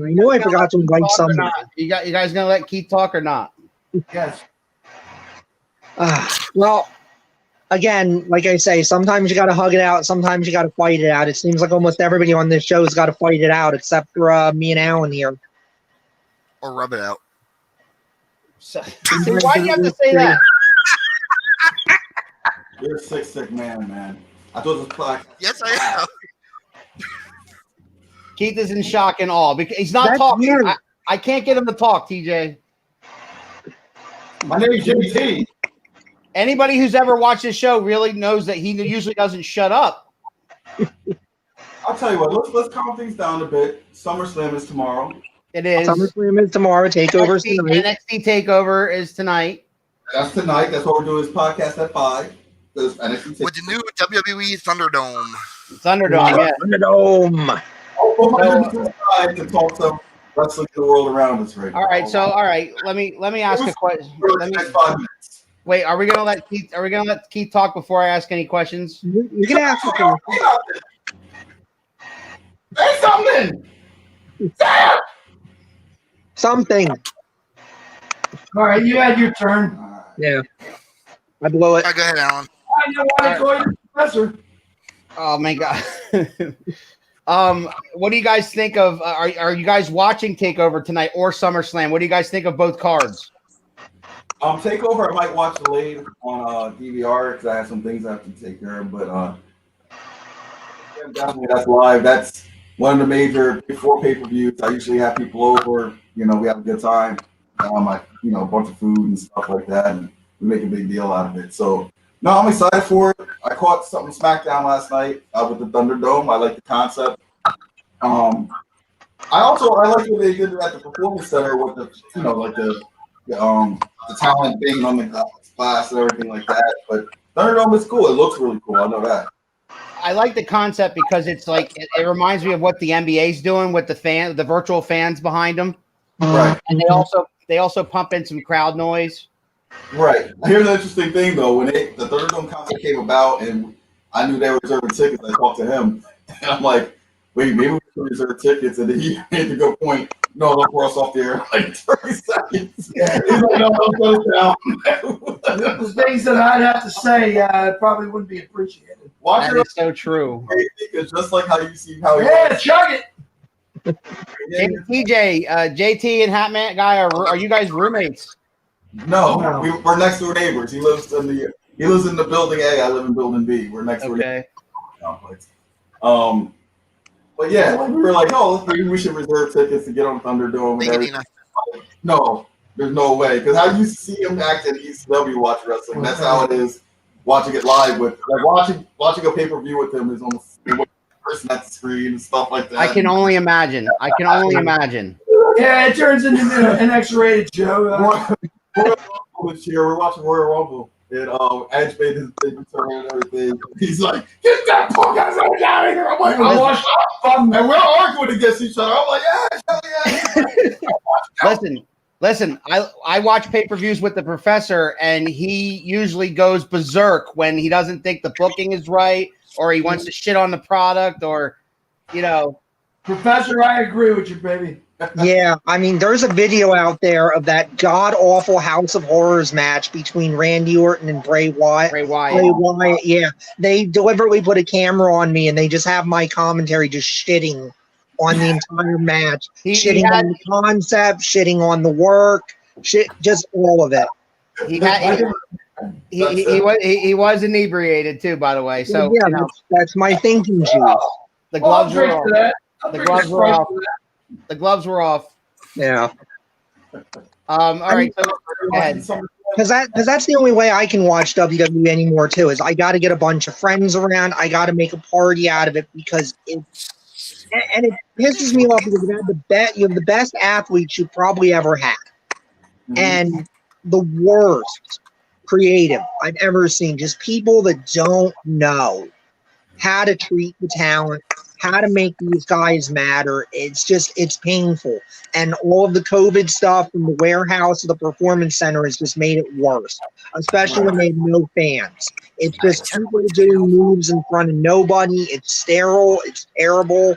knew I forgot to invite somebody. You guys gonna let Keith talk or not? Yes. Well, again, like I say, sometimes you got to hug it out. Sometimes you got to fight it out. It seems like almost everybody on this show has got to fight it out, except for me and Alan here. Or rub it out. So, why do you have to say that? You're a sick man. I thought it was podcast. Yes, I am. Keith is in shock and awe because he's not talking. I can't get him to talk, TJ. My name is JT. Anybody who's ever watched this show really knows that he usually doesn't shut up. I'll tell you what. Let's calm things down a bit. SummerSlam is tomorrow. It is. SummerSlam is tomorrow. Takeover tonight. NXT Takeover is tonight. That's tonight. That's what we're doing. This podcast at 5. With the new WWE Thunderdome. Yeah. Thunderdome. To talk some wrestling to the world around us right now. All right. Let me ask a question. Wait, are we gonna let Keith talk before I ask any questions? You can ask a question. Say something. Something. All right, you had your turn. Yeah. I blow it. All right, go ahead, Alan. I know why I call you professor. Oh my god. What do you guys think of? Are you guys watching Takeover tonight or SummerSlam? What do you guys think of both cards? Takeover, I might watch delayed on DVR because I have some things I have to take care of. But definitely that's live. That's one of the major before pay-per-views. I usually have people over. We have a good time. A bunch of food and stuff like that, and we make a big deal out of it. So. No, I'm excited for it. I caught something SmackDown last night with the Thunderdome. I like the concept. I like what they did at the Performance Center with the talent being on the glass and everything like that. But Thunderdome is cool. It looks really cool. I know that. I like the concept because it's like it reminds me of what the NBA's doing with the virtual fans behind them. Right. And they also pump in some crowd noise. Right. Here's the interesting thing, though. When the Thunderdome concept came about and I knew they were reserving tickets, I talked to him. And I'm like, wait, maybe we should reserve tickets. And then he made the good point. No, they'll pour us off the air in like 30 seconds. Yeah. He's like, no, don't put us down. The things that I'd have to say probably wouldn't be appreciated. That is so true. Because just like how you see how chug it. TJ, JT and Hatman guy, are you guys roommates? No. We're next door neighbors. He lives in the building A. I live in building B. We're next door. Okay. Complex. But yeah, we were like, maybe we should reserve tickets to get on Thunderdome. And everything. No, there's no way. Because how you see him act at ECW watch wrestling, that's how it is watching it live with watching a pay-per-view with him is almost the person at the screen and stuff like that. I can only imagine. Yeah, it turns into an X-rated show. We're watching Royal Rumble, and Edge made his big return and everything. He's like, "Get that punk ass out of here!" I'm like, and we're arguing against each other. I'm like, "Yeah." Listen. I watch pay-per-views with the professor, and he usually goes berserk when he doesn't think the booking is right, or he wants to shit on the product, or Professor, I agree with you, baby. Yeah, I mean, there's a video out there of that god-awful House of Horrors match between Randy Orton and Bray Wyatt. Bray Wyatt, yeah. They deliberately put a camera on me, and they just have my commentary just shitting on the entire match. Shitting on the concept, shitting on the work, just all of it. He was inebriated too, by the way. So yeah, that's my thinking juice. The gloves were off. The gloves were off. The gloves were off. Yeah. All right. So go ahead. Because that's the only way I can watch WWE anymore too. Is I got to get a bunch of friends around. I got to make a party out of it because it pisses me off because you have the best athletes you probably ever had, and the worst creative I've ever seen. Just people that don't know how to treat the talent, how to make these guys matter. It's painful. And all of the COVID stuff from the warehouse to the performance center has just made it worse, especially when they have no fans. It's just people doing moves in front of nobody. It's sterile. It's terrible.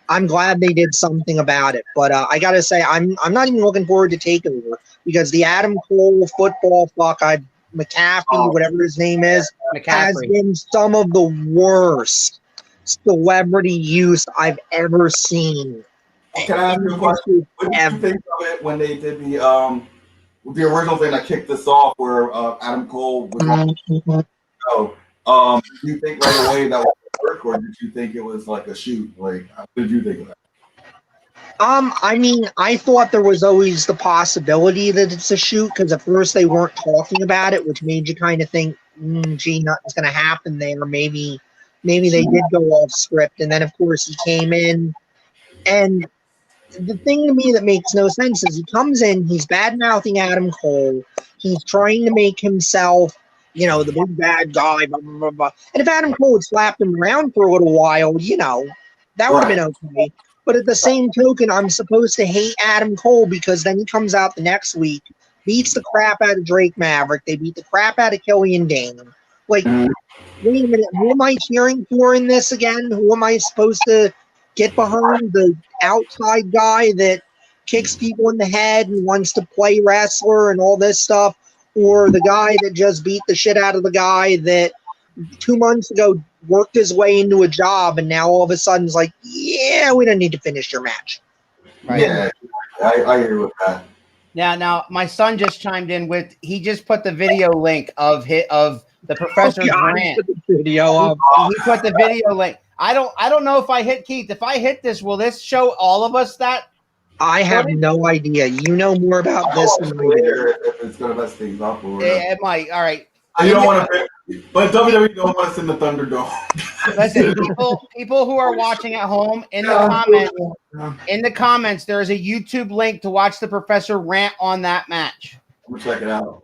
I'm glad they did something about it. But I got to say, I'm not even looking forward to TakeOver because the Adam Cole football McAfee, whatever his name is, has been some of the worst celebrity use I've ever seen. Can I ask you a question? What did you think of it when they did the original thing that kicked this off, where Adam Cole was on the show? Did you think right away that was work, or did you think it was like a shoot? Like, what did you think of that? I mean, I thought there was always the possibility that it's a shoot because at first they weren't talking about it, which made you kind of think, gee, nothing's going to happen there. Maybe they did go off script. And then, of course, he came in. And the thing to me that makes no sense is he comes in, he's bad-mouthing Adam Cole. He's trying to make himself, the big bad guy, blah, blah, blah, blah. And if Adam Cole had slapped him around for a little while, that would have been okay. But at the same token, I'm supposed to hate Adam Cole because then he comes out the next week, beats the crap out of Drake Maverick. They beat the crap out of Killian Dane. Like, wait a minute, who am I cheering for in this again? Who am I supposed to get behind? The outside guy that kicks people in the head and wants to play wrestler and all this stuff? Or the guy that just beat the shit out of the guy that 2 months ago worked his way into a job and now all of a sudden is like, yeah, we don't need to finish your match. Right. Yeah, I agree with that. Now, my son just chimed in with, he just put the video link of the professor's rant. He put the video link. I don't know if I hit Keith. If I hit this, will this show all of us that? I have no idea. You know more about this than I do. If it's going to mess things up. Or it might. All right. You don't want to, but WWE don't want us in the Thunderdome. Listen, people who are watching at home, in the comments, there is a YouTube link to watch the professor rant on that match. We'll check it out.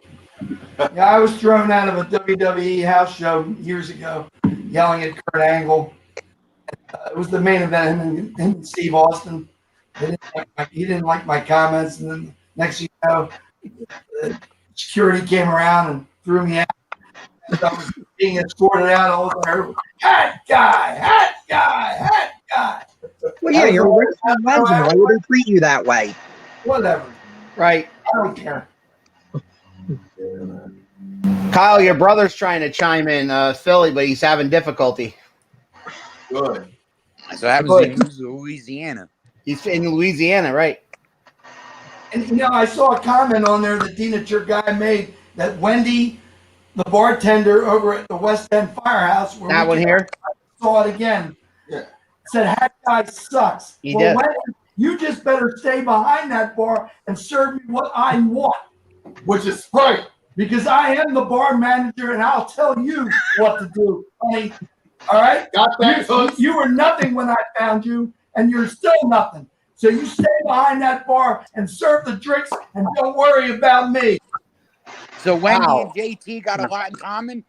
Yeah, I was thrown out of a WWE house show years ago, yelling at Kurt Angle. It was the main event, him and Steve Austin. He didn't like my comments, and then next thing you know, security came around and threw me out. I was being escorted out all over. Hat guy. Well, yeah, you're a wrestling legend. Why would they treat you that way? Whatever. Right. I don't care. Kyle, your brother's trying to chime in Philly, but he's having difficulty. Good. So that was in Louisiana. He's in Louisiana, right? And I saw a comment on there that Dina Turguy made that Wendy, the bartender over at the West End Firehouse, that one here, I saw it again. Yeah. Said hat guy sucks. He did. Wendy, you just better stay behind that bar and serve me what I want. Which is right. Because I am the bar manager and I'll tell you what to do, honey. All right? Got that? You were nothing when I found you, and you're still nothing. So you stay behind that bar and serve the drinks and don't worry about me. So Wendy and JT got a lot in common?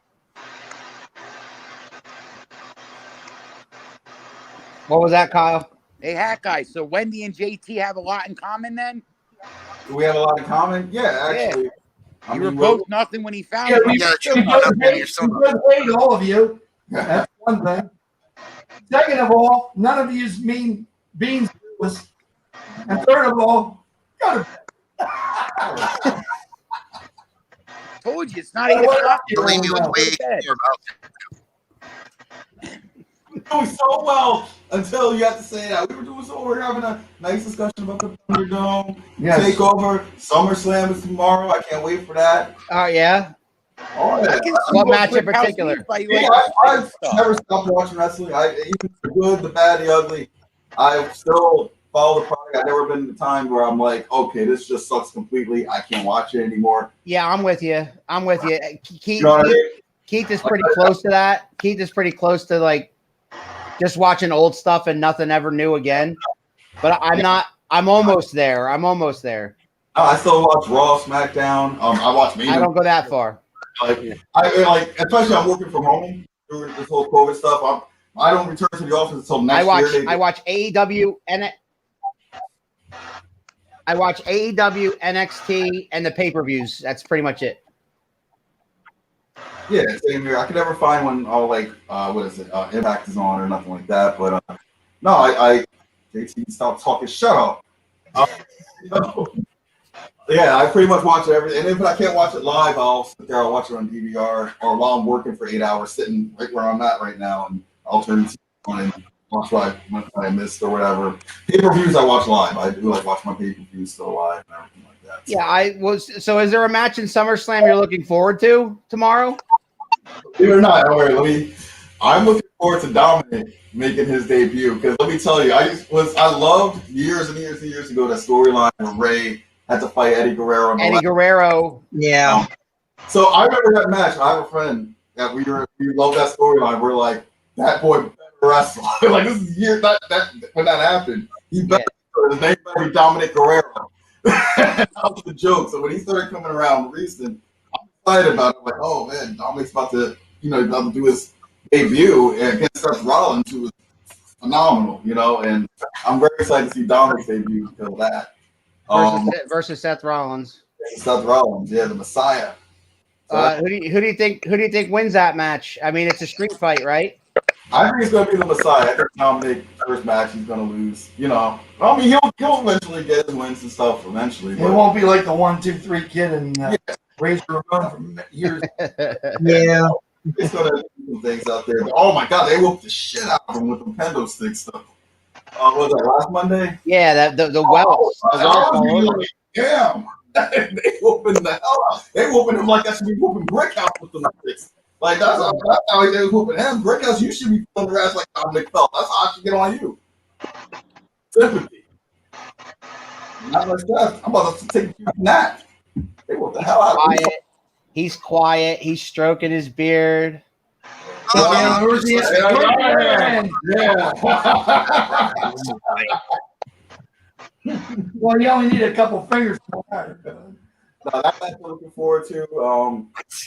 What was that, Kyle? Hey, Hat Guy, so Wendy and JT have a lot in common then? Do we have a lot in common? Yeah, actually. Yeah. I You mean, were both nothing when he found Yeah, you. we both hate all of you. That's one thing. Second of all, none of you mean beans. And third of all, go to Told you, it's not 8 o'clock. Believe me, was way more about doing so well until you have to say that. We were doing so. We're having a nice discussion about the Thunderdome takeover. SummerSlam is tomorrow. I can't wait for that. Oh yeah. Oh yeah. What match in particular? I've never stopped watching wrestling. Even the good, the bad, the ugly. I still follow the product. I've never been in a time where I'm like, okay, this just sucks completely. I can't watch it anymore. Yeah, I'm with you. Keith, You know what I mean? Keith is pretty close to that. Keith is pretty close to like just watching old stuff and nothing ever new again. But I'm not. I'm almost there. I still watch Raw, SmackDown. I watch Mania. I don't go that far. Like especially I'm working from home during this whole COVID stuff. I don't return to the office until next year. I watch AEW and I watch AEW, NXT, and the pay-per-views. That's pretty much it. Yeah, same here. I could never find when what is it? Impact is on or nothing like that. But no, I JT, stop talking. Shut up. Yeah, I pretty much watch everything. And if I can't watch it live, I'll sit there. I'll watch it on DVR or while I'm working for 8 hours, sitting right where I'm at right now, and I'll turn it on and watch what I missed or whatever. Pay-per-views I watch live. I do like watch my pay-per-views still live and everything like that. So is there a match in SummerSlam you're looking forward to tomorrow? Believe it or not, I'm looking forward to Dominic making his debut because let me tell you, I loved years and years and years ago that storyline where Ray had to fight Eddie Guerrero. Guerrero. Yeah. So I remember that match. I have a friend that we love that storyline. We're like, that boy better wrestle. Like this is year that when that happened. He better his name better be Dominic Guerrero. That was the joke. So when he started coming around recent, I'm excited about it. I'm like, oh man, Dominic's about to do his debut against Seth Rollins, who was phenomenal, and I'm very excited to see Dominic's debut because of that. Versus Seth Rollins. Seth Rollins, yeah, the Messiah. So who do you think wins that match? I mean, it's a street fight, right? I think it's going to be the Messiah. I think Dominic first match he's going to lose. I mean he'll eventually get his wins and stuff. Eventually, it won't be like the 1, 2, 3 kid and Razor Ramon from years. Yeah. It's going to do some things out there. But, oh my God, they whooped the shit out of him with the kendo stick stuff. Was that last Monday? Yeah, the welts. Damn. They whooping the hell out. They whooping him like I should be whooping Brickhouse with the sticks. Like that's how they was whooping him. Brickhouse, you should be feeling your ass like Dominic felt. That's how I should get on you. Sympathy. Not like that. I'm about to take you from that. They whooped the hell out of him. He's quiet. He's stroking his beard. Yeah. Well, you only need a couple fingers. No, that match I'm looking forward to.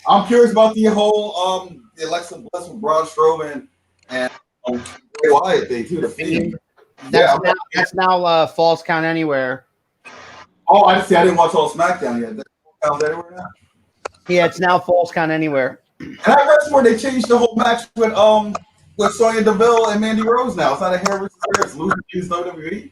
I'm curious about the whole the Alexa Bliss with Braun Strowman and Bray Wyatt thing too. The Fiend. That's now Falls Count Anywhere. Oh, I didn't watch all SmackDown yet. That Count Anywhere now. Yeah, it's now Falls Count Anywhere. And I read somewhere they changed the whole match with Sonya Deville and Mandy Rose now. It's not a hair versus hair. It's losing against WWE.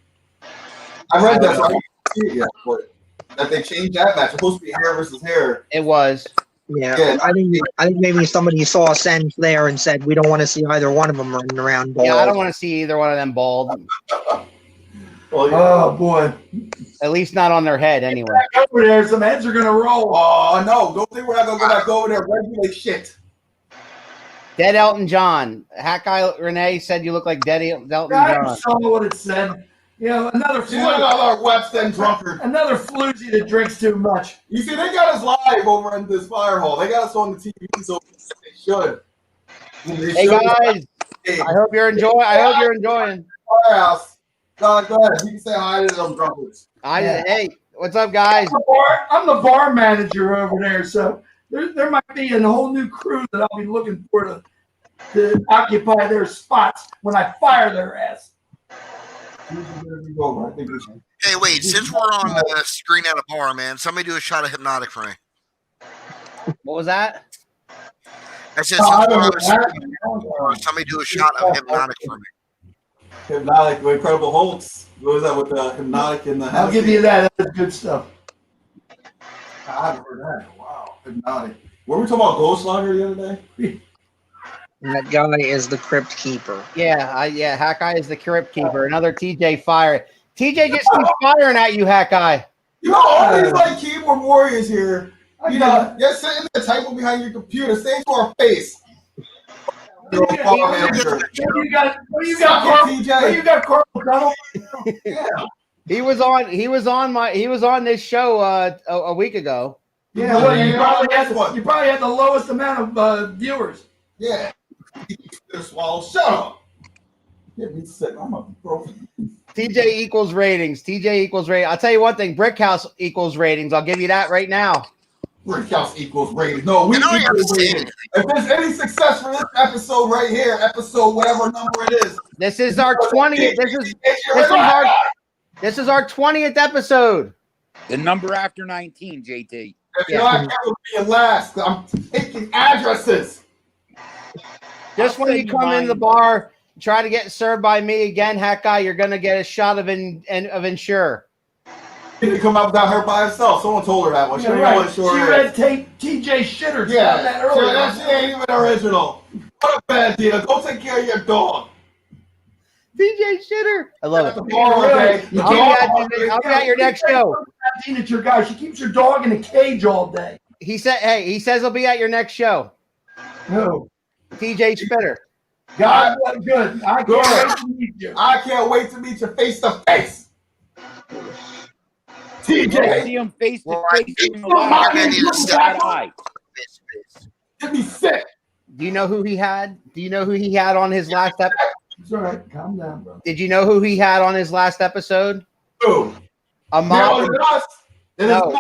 I read that, so I didn't see it yet, but that they changed that match. It's supposed to be hair versus hair. It was. Yeah. I think maybe somebody saw a sense there and said we don't want to see either one of them running around bald. Yeah, I don't want to see either one of them bald. Well, yeah. Oh boy! At least not on their head, anyway. Over there, some heads are gonna roll. Oh no! Don't think we're not gonna go back over there. Regulate shit. Dead Elton John. Hat Guy Renee said you look like Dead Elton John. I saw what it said. Another drunkard. Another floozy that drinks too much. You see, they got us live over in this fire hall. They got us on the TV, so they should. Hey guys, I hope you're enjoying. Firehouse. Go ahead. You can say hi to them trumpets. Hey, what's up, guys? I'm the bar manager over there, so there might be a whole new crew that I'll be looking for to occupy their spots when I fire their ass. Hey, wait, since we're on the screen at a bar, man, somebody do a shot of Hypnotic for me. What was that? I said, since we're on the screen, somebody do a shot of Hypnotic for me. Hypnotic with Incredible Hulks. What was that with the Hypnotic and the I'll give you that. That's good stuff. I haven't heard that. Wow. Hypnotic. Were we talking about Ghost Slugger the other day? That guy is the Crypt Keeper. Yeah, Hackeye is the Crypt Keeper. Another TJ fire. TJ just keeps firing at you, Hackeye. You know, all these like keyboard warriors here. You know, you're sitting there typing behind your computer. Say to our face. What you got, Corporal Tunnel? Yeah. He was on this show a week ago. Yeah, well, you probably had the lowest amount of viewers. Yeah. Swallow. Shut up. Get me sick. I'm a broken. TJ equals ratings. I'll tell you one thing. Brickhouse equals ratings. I'll give you that right now. Brickhouse equals ratings. No, we equal ratings. If there's any success for this episode right here, episode whatever number it is. This is our 20th. This is our 20th episode. The number after 19, JT. If you're not careful being last, I'm taking addresses. Just when you come in the bar, try to get served by me again, Hackeye, you're gonna get a shot of Ensure. She didn't come out without her by herself. Someone told her that one. She read TJ Shitter. Yeah, that earlier. She ain't even original. What a bad deal. Go take care of your dog. TJ Shitter. I love it. I'll be at your next show. It's your guy. She keeps her dog in a cage all day. He says he'll be at your next show. Who? TJ Spitter. God, good. I can't wait to meet you. I can't wait to meet you face to face. TJ. See him face to face. Get me sick. Do you know who he had? On his last episode? It's all right. Calm down, bro. Did you know who he had on his last episode? Who? A mob. No,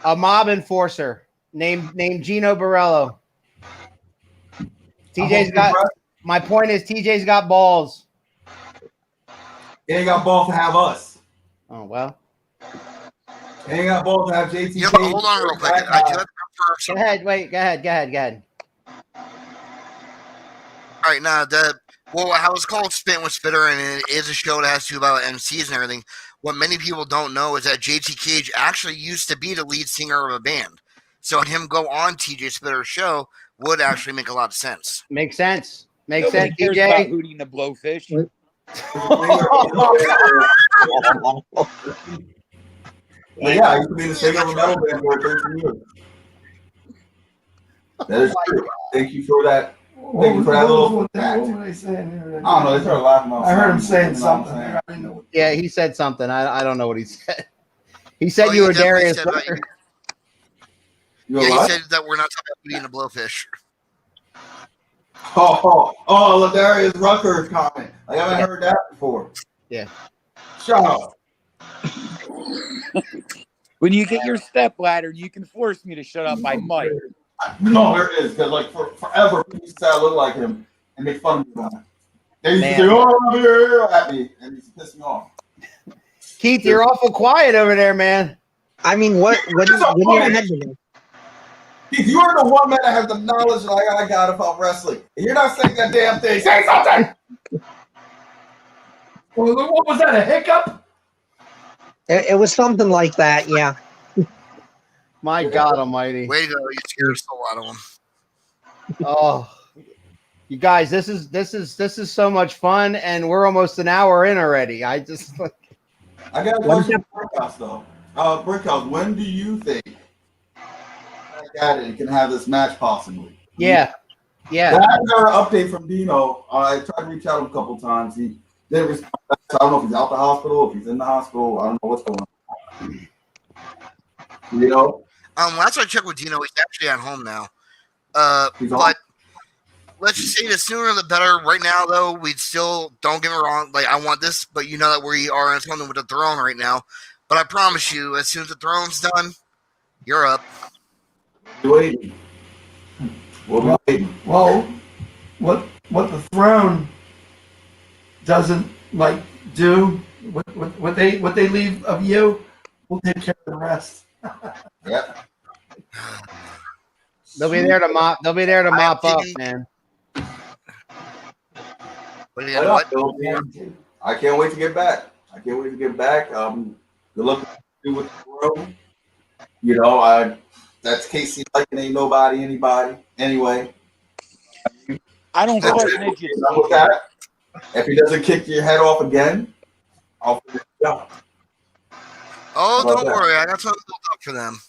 a mob enforcer named Gino Borello. My point is TJ's got balls. He ain't got balls to have us. Oh, well. He ain't got balls to have JT. Yeah, but hold on real quick. I do have to confirm. Go ahead. All right, now how it's called Spin with Spitter, and it is a show that has to do about MCs and everything. What many people don't know is that JT Cage actually used to be the lead singer of a band. So him go on TJ Spitter's show would actually make a lot of sense. Makes sense. Nobody cares TJ. about Hootie and the Blowfish. Yeah, I used to be the singer of a metal band for 13 years. That is true. Thank you for that. Thank you for that little fact. What were they saying here? I don't know. They started laughing. I heard him saying something. I didn't know. Yeah, he said something. I don't know what he said. He said you were Darius. He said that we're not talking about Hootie and the Blowfish. Ladarius Rucker comment. I haven't heard that before. Yeah. Shut up. When you get your step ladder, you can force me to shut up. I might. No, there is, because like forever people used to say I look like him and make fun of me about it. They used to say, "Oh, here," at me, and it used to piss me off. Keith, you're awful quiet over there, man. I mean, what do you have to do? Keith, you are the one man that has the knowledge that I got about wrestling. And you're not saying that damn thing. Say something. What was that? A hiccup? It was something like that, yeah. My God Almighty! Way to go! You scared the soul out of him. Oh, you guys, this is so much fun, and we're almost an hour in already. I got a question for Brickhouse though. Brickhouse, when do you think it can have this match possibly? Yeah. That's our update from Dino. I tried to reach out to him a couple times. He didn't respond. I don't know if he's out the hospital, if he's in the hospital. I don't know what's going on. You know? Last I checked with Dino, he's actually at home now. But let's just say the sooner the better. Right now, though, we still don't get me wrong. Like I want this, but you know that we are in something with the throne right now. But I promise you, as soon as the throne's done, you're up. Waiting. We'll be waiting. Well, what the throne doesn't like do, what they leave of you, we'll take care of the rest. Yeah. They'll be there to mop. They'll be there to mop up, man. What? I can't wait to get back. Good luck with the throne. You know, that's Casey liking ain't nobody, anybody. Anyway. I don't That's fight it. midgets. Done with that. If he doesn't kick your head off again, I'll finish it up. Oh, How about don't that? worry. I got something built up for them.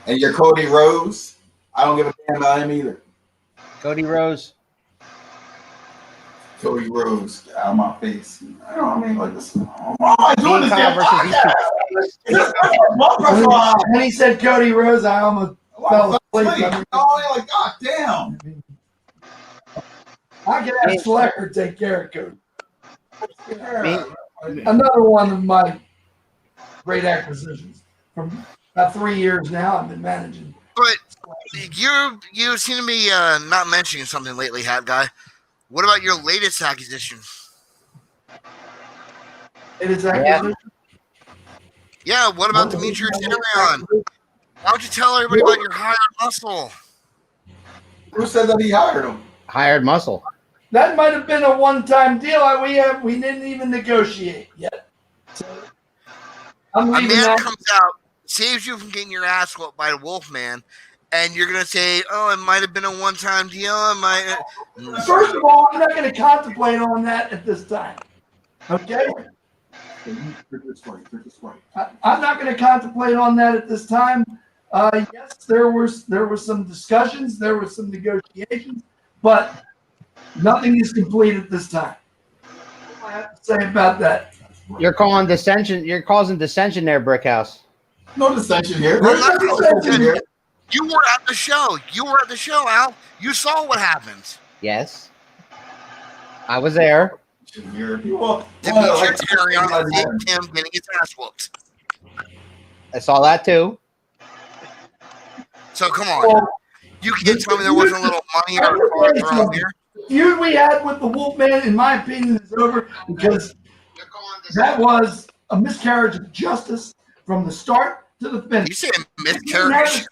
And your Cody Rose, I don't give a damn about him either. Cody Rose. Cody Rose, get out of my face. You know what I mean? Like this. Why am I doing this damn podcast? When he said Cody Rose, I almost fell asleep. Oh, like, God damn. I can have Slacker take care of Cody. Another one of my great acquisitions. From about 3 years now, I've been managing. But you seem to be not mentioning something lately, Hat Guy. What about your latest acquisition? Yeah, what about Demetrius Arion? Why don't you tell everybody about your hired muscle? Who said that he hired him? Hired muscle. That might have been a one-time deal. We didn't even negotiate yet. So I'm A leaving man that. comes out, saves you from getting your ass whooped by a wolf man, and you're gonna say, "Oh, it might have been a one-time deal." First of all, I'm not going to contemplate on that at this time. Okay? I'm not going to contemplate on that at this time. Yes, there were some discussions, there were some negotiations, but nothing is complete at this time. What I have to say about that. You're calling dissension. You're causing dissension there, Brickhouse. No dissension here. I'm not No dissension. dissension here. You were at the show. Al. You saw what happened. Yes, I was there. Demetrius Arion saved him getting his ass whooped. I saw that too. So come on. You can't tell me there wasn't a little money or around here. The feud we had with the Wolfman, in my opinion, is over because that was a miscarriage of justice from the start to the finish. You say a miscarriage?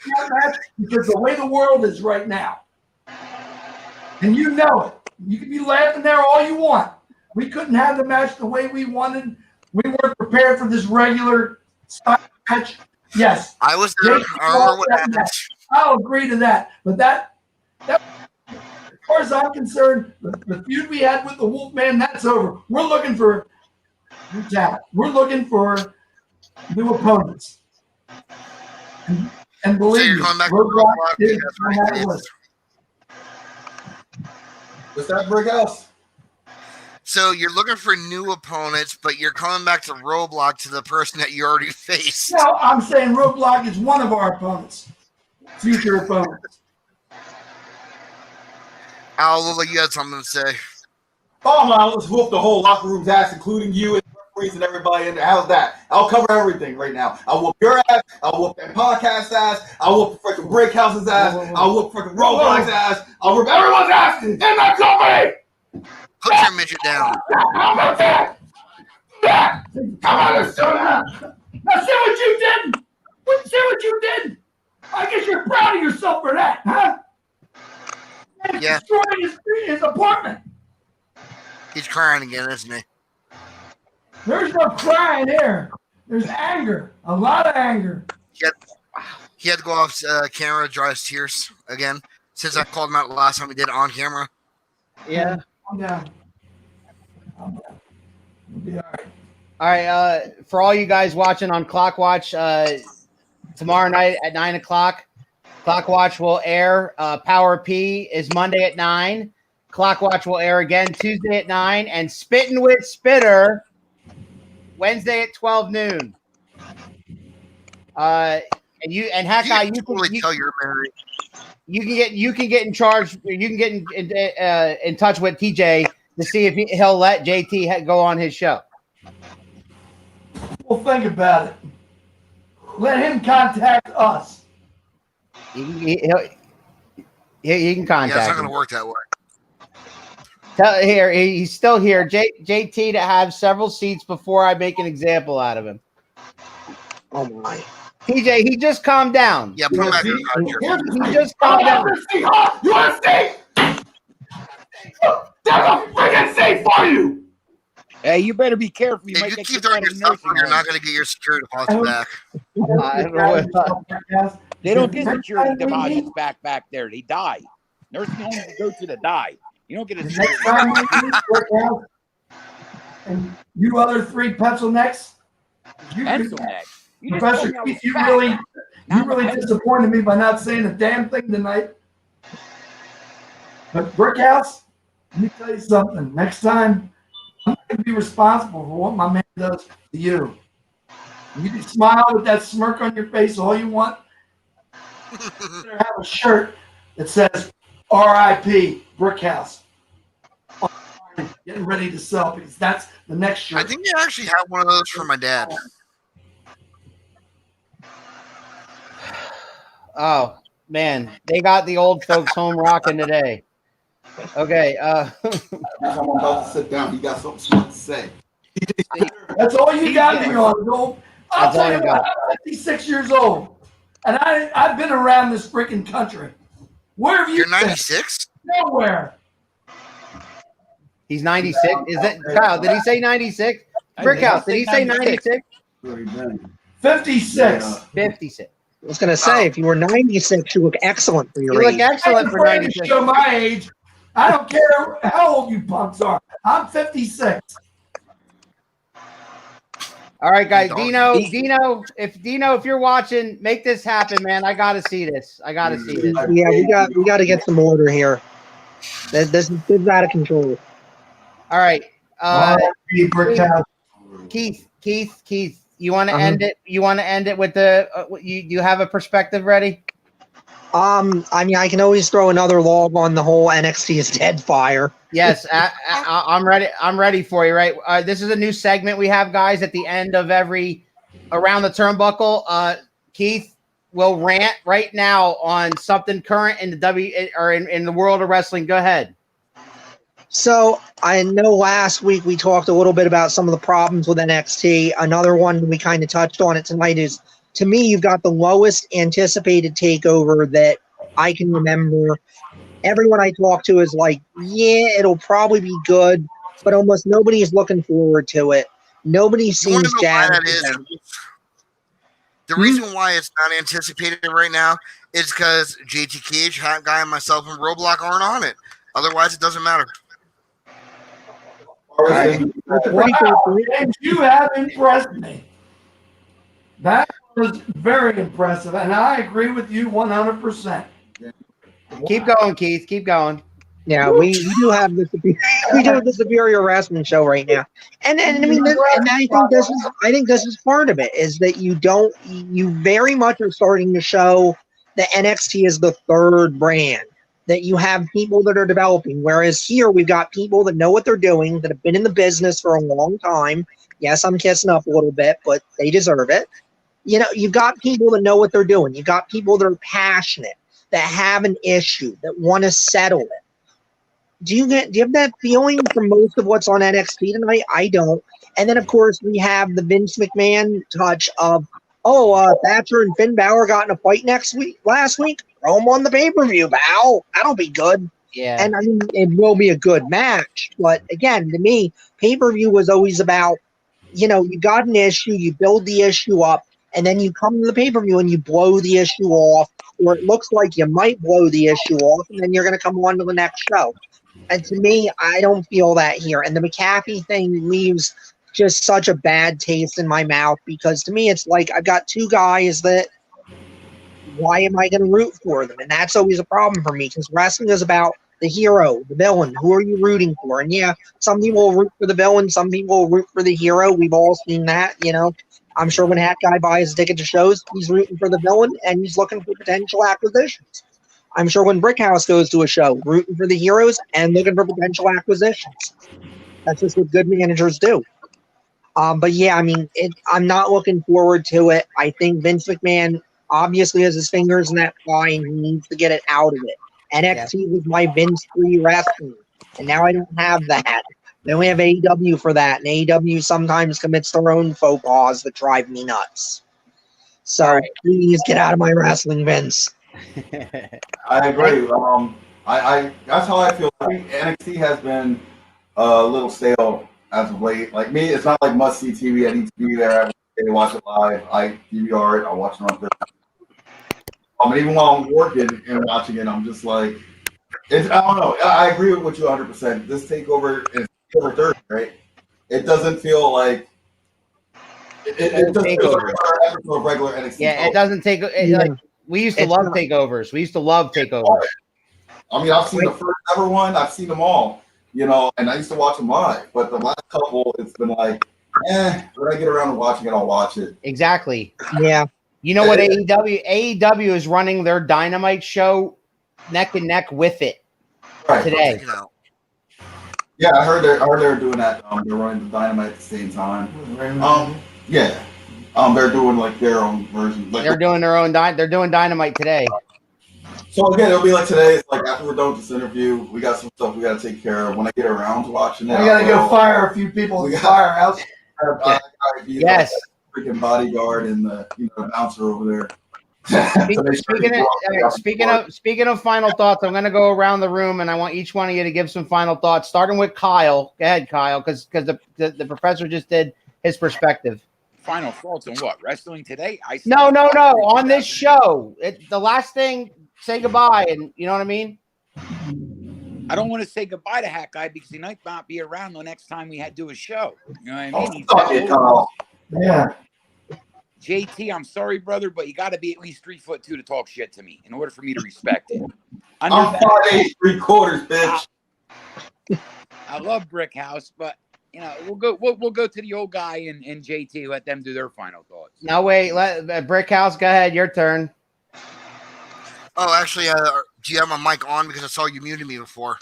Because the way the world is right now, and you know it. You can be laughing there all you want. We couldn't have the match the way we wanted. We weren't prepared for this regular style match. Yes, I was there. I remember what happened. I'll agree to that. But that as far as I'm concerned, the feud we had with the Wolfman, that's over. We're looking for new talent. We're looking for new opponents. And believe me, Roadblock is on that list. What's that, Brickhouse? So you're looking for new opponents, but you're coming back to Roadblock to the person that you already faced. No, I'm saying Roadblock is one of our opponents, future opponents. Al, look like you had something to say. Oh, man, let's whoop the whole locker room's ass, including you and referees and everybody in there. How's that? I'll cover everything right now. I'll whoop your ass. I'll whoop that podcast ass. I'll whoop the freaking Breakhouse's ass. I'll whoop freaking Roadblock's ass. I'll whoop everyone's ass in my company. Put your midget down. How about that? Come on, son. Now see what you did. See what you did. I guess you're proud of yourself for that, huh? And Yeah. destroying his apartment. He's crying again, isn't he? There's no crying here. There's anger. A lot of anger. He had to go off camera, dry his tears again, since I called him out the last time he did it on camera. Yeah. Calm down. Calm down. We'll be all right. All right. For all you guys watching on Clock Watch, tomorrow night at 9 o'clock, Clock Watch will air. Power P is Monday at 9. Clock Watch will air again Tuesday at 9, and Spittin' with Spitter Wednesday at 12 noon. And Hackeye, you totally tell you're married. you can get in charge. You can get in touch with TJ to see if he'll let JT go on his show. Well, think about it. Let him contact us. He can contact. Yeah, it's not going to work that way. He's still here. JT to have several seats before I make an example out of him. Oh my. TJ, he just calmed down. Yeah, put him back in He just calmed down. You want to see? There's a freaking seat for you. Hey, you better be careful. You If might you get keep kicked out throwing of your the stuff, nursing you're not home. going to get your security deposit back. I don't know what- They don't get security deposits back there. They die. Nursing homes you go to die. You don't get a Next security time deposit. we meet, Brickhouse, and you other three pencil necks, Pencil neck. You just Professor told me I was Keith, you fat. really disappointed me by not saying a damn thing tonight. But Brickhouse, let me tell you something. Next time, I'm going to be responsible for what my man does to you. You can smile with that smirk on your face all you want. You better have a shirt that says R.I.P. Brickhouse. Getting ready to sell because that's the next shirt. I think they actually have one of those for my dad. Oh man, they got the old folks home rocking today. Okay, I'm about to sit down. He got something smart to say. That's all you got me on, Joel. I'll That's all tell you you got. what, I'm 56 years old, and I've been around this freaking country. Where have you You're been? 96? Nowhere. he's 96. Is that Kyle? Did he say 96? Brickhouse, did he say 96? 56. 56. I was gonna say, if you were 96, you look excellent for your You look age. excellent for I'm afraid to 96. show my age. I don't care how old you punks are. I'm 56. All right, guys. Dino, if you're watching, make this happen, man. I gotta see this. Yeah, we got to get some order here. This is out of control. All right. R.I.P. Brickhouse. Keith, you want to end it? You want to end it with the? You have a perspective ready? I mean, I can always throw another log on the whole NXT is dead fire. Yes, I'm ready. I'm ready for you. Right. This is a new segment we have, guys. At the end of every around the turnbuckle, Keith will rant right now on something current in the in the world of wrestling. Go ahead. So I know last week we talked a little bit about some of the problems with NXT. Another one we kind of touched on it tonight is, to me, you've got the lowest anticipated takeover that I can remember. Everyone I talk to is like, yeah, it'll probably be good, but almost nobody is looking forward to it. Nobody seems jazzed. The reason why it's not anticipated right now is because JT Cage, Hat Guy, and myself and Roblox aren't on it. Otherwise, it doesn't matter. James, you have impressed me. That was very impressive, and I agree with you 100%. Keep going, Keith. Keep going. Yeah, we do have the Superior Wrestling show right now, and I mean, and I think this is part of it, is that you very much are starting to show that NXT is the third brand, that you have people that are developing, whereas here we've got people that know what they're doing, that have been in the business for a long time. Yes, I'm kissing up a little bit, but they deserve it. You know, you've got people that know what they're doing. You've got people that are passionate, that have an issue, that want to settle it. Do you have that feeling from most of what's on NXT tonight? I don't. And then, of course, we have the Vince McMahon touch of, Thatcher and Finn Balor got in a fight last week. Throw them on the pay-per-view, Val. That'll be good. Yeah. And I mean, it will be a good match. But again, to me, pay-per-view was always about, you got an issue, you build the issue up, and then you come to the pay-per-view and you blow the issue off, or it looks like you might blow the issue off, and then you're going to come on to the next show. And to me, I don't feel that here. And the McAfee thing leaves just such a bad taste in my mouth, because to me, it's like I've got two guys that, why am I going to root for them? And that's always a problem for me, because wrestling is about the hero, the villain. Who are you rooting for? And yeah, some people will root for the villain, some people will root for the hero. We've all seen that, I'm sure when Hat Guy buys a ticket to shows, he's rooting for the villain and he's looking for potential acquisitions. I'm sure when Brickhouse goes to a show, rooting for the heroes and looking for potential acquisitions. That's just what good managers do. But yeah, I mean, I'm not looking forward to it. I think Vince McMahon obviously has his fingers in that pie and he needs to get it out of it. NXT was my Vince-free wrestling, and now I don't have that. Then we have AEW for that, and AEW sometimes commits their own faux pas that drive me nuts. So please get out of my wrestling, Vince. I agree. I that's how I feel. I think NXT has been a little stale as of late. Like me, it's not like must see TV. I need to be there. I watch it live. I DVR it. I watch it on Thursday. And even while I'm working and watching it, I'm just like, I don't know. I agree with you 100%. This takeover is over Thursday, right? It doesn't feel like it doesn't feel like a regular NXT. Yeah, it doesn't take. Like we used to love takeovers. We used to love takeovers. I mean, I've seen the first ever one. I've seen them all, you know, and I used to watch them live. But the last couple, it's been like, when I get around to watching it, I'll watch it. Exactly. Yeah. You know what AEW is running their Dynamite show neck and neck with it today. Yeah, I heard they're doing that. They're running the Dynamite at the same time. Yeah. They're doing like their own version. Like they're doing their own. They're doing Dynamite today. So again, it'll be like today. It's like after we're done with this interview, we got some stuff we got to take care of. When I get around to watching it, I gotta go fire a few people in the firehouse. Yes. Freaking bodyguard and the bouncer over there. Speaking of final thoughts, I'm going to go around the room and I want each one of you to give some final thoughts, starting with Kyle. Go ahead, Kyle, because the professor just did his perspective. Final thoughts on what? Wrestling today? No. On this show, the last thing, say goodbye, and you know what I mean. I don't want to say goodbye to Hack Guy because he might not be around the next time we do a show. You know what I mean? Yeah. JT, I'm sorry, brother, but you got to be at least 3'2" to talk shit to me in order for me to respect it. I'm 5'8", 3/4, bitch. I love Brickhouse, but we'll go to the old guy and JT. Let them do their final thoughts. No, wait, let Brickhouse go ahead. Your turn. Oh, actually, do you have my mic on because I saw you muted me before?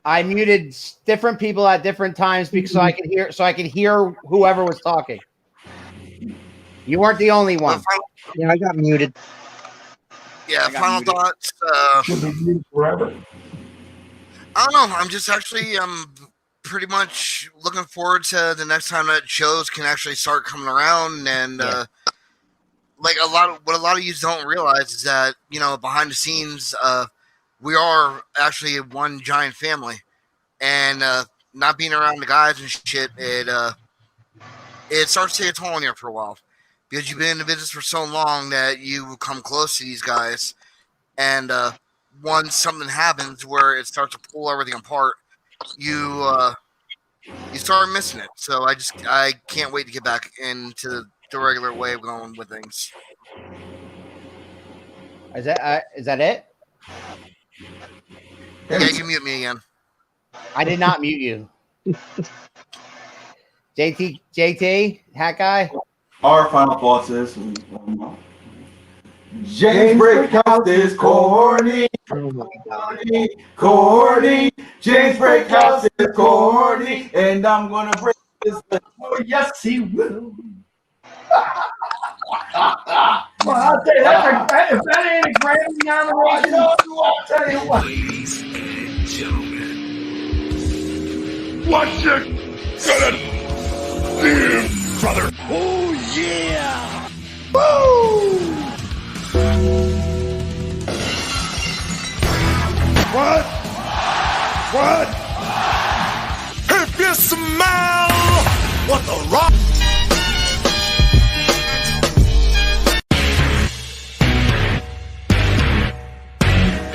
I muted different people at different times because so I could hear whoever was talking. You weren't the only one. Yeah, I got muted. Yeah, final thoughts. Forever. I don't know. I'm just actually pretty much looking forward to the next time that shows can actually start coming around. And like what a lot of you don't realize is that behind the scenes, we are actually one giant family, and not being around the guys and shit, it starts to take a toll on you for a while. Because you've been in the business for so long that you come close to these guys, and once something happens where it starts to pull everything apart, you start missing it. So I can't wait to get back into the regular way of going with things. Is that it? Yeah, you can mute me again. I did not mute you. JT, Hat Guy. Our final thoughts is James Brickhouse is corny. Corny. James Brickhouse is corny. And I'm going to break this. Oh, yes, he will. Well, I'll tell you, if that ain't a Grammy nomination, I'll tell you what. Ladies and gentlemen, what you gonna do, brother? Oh, yeah! Woo! What? If you smell what the rock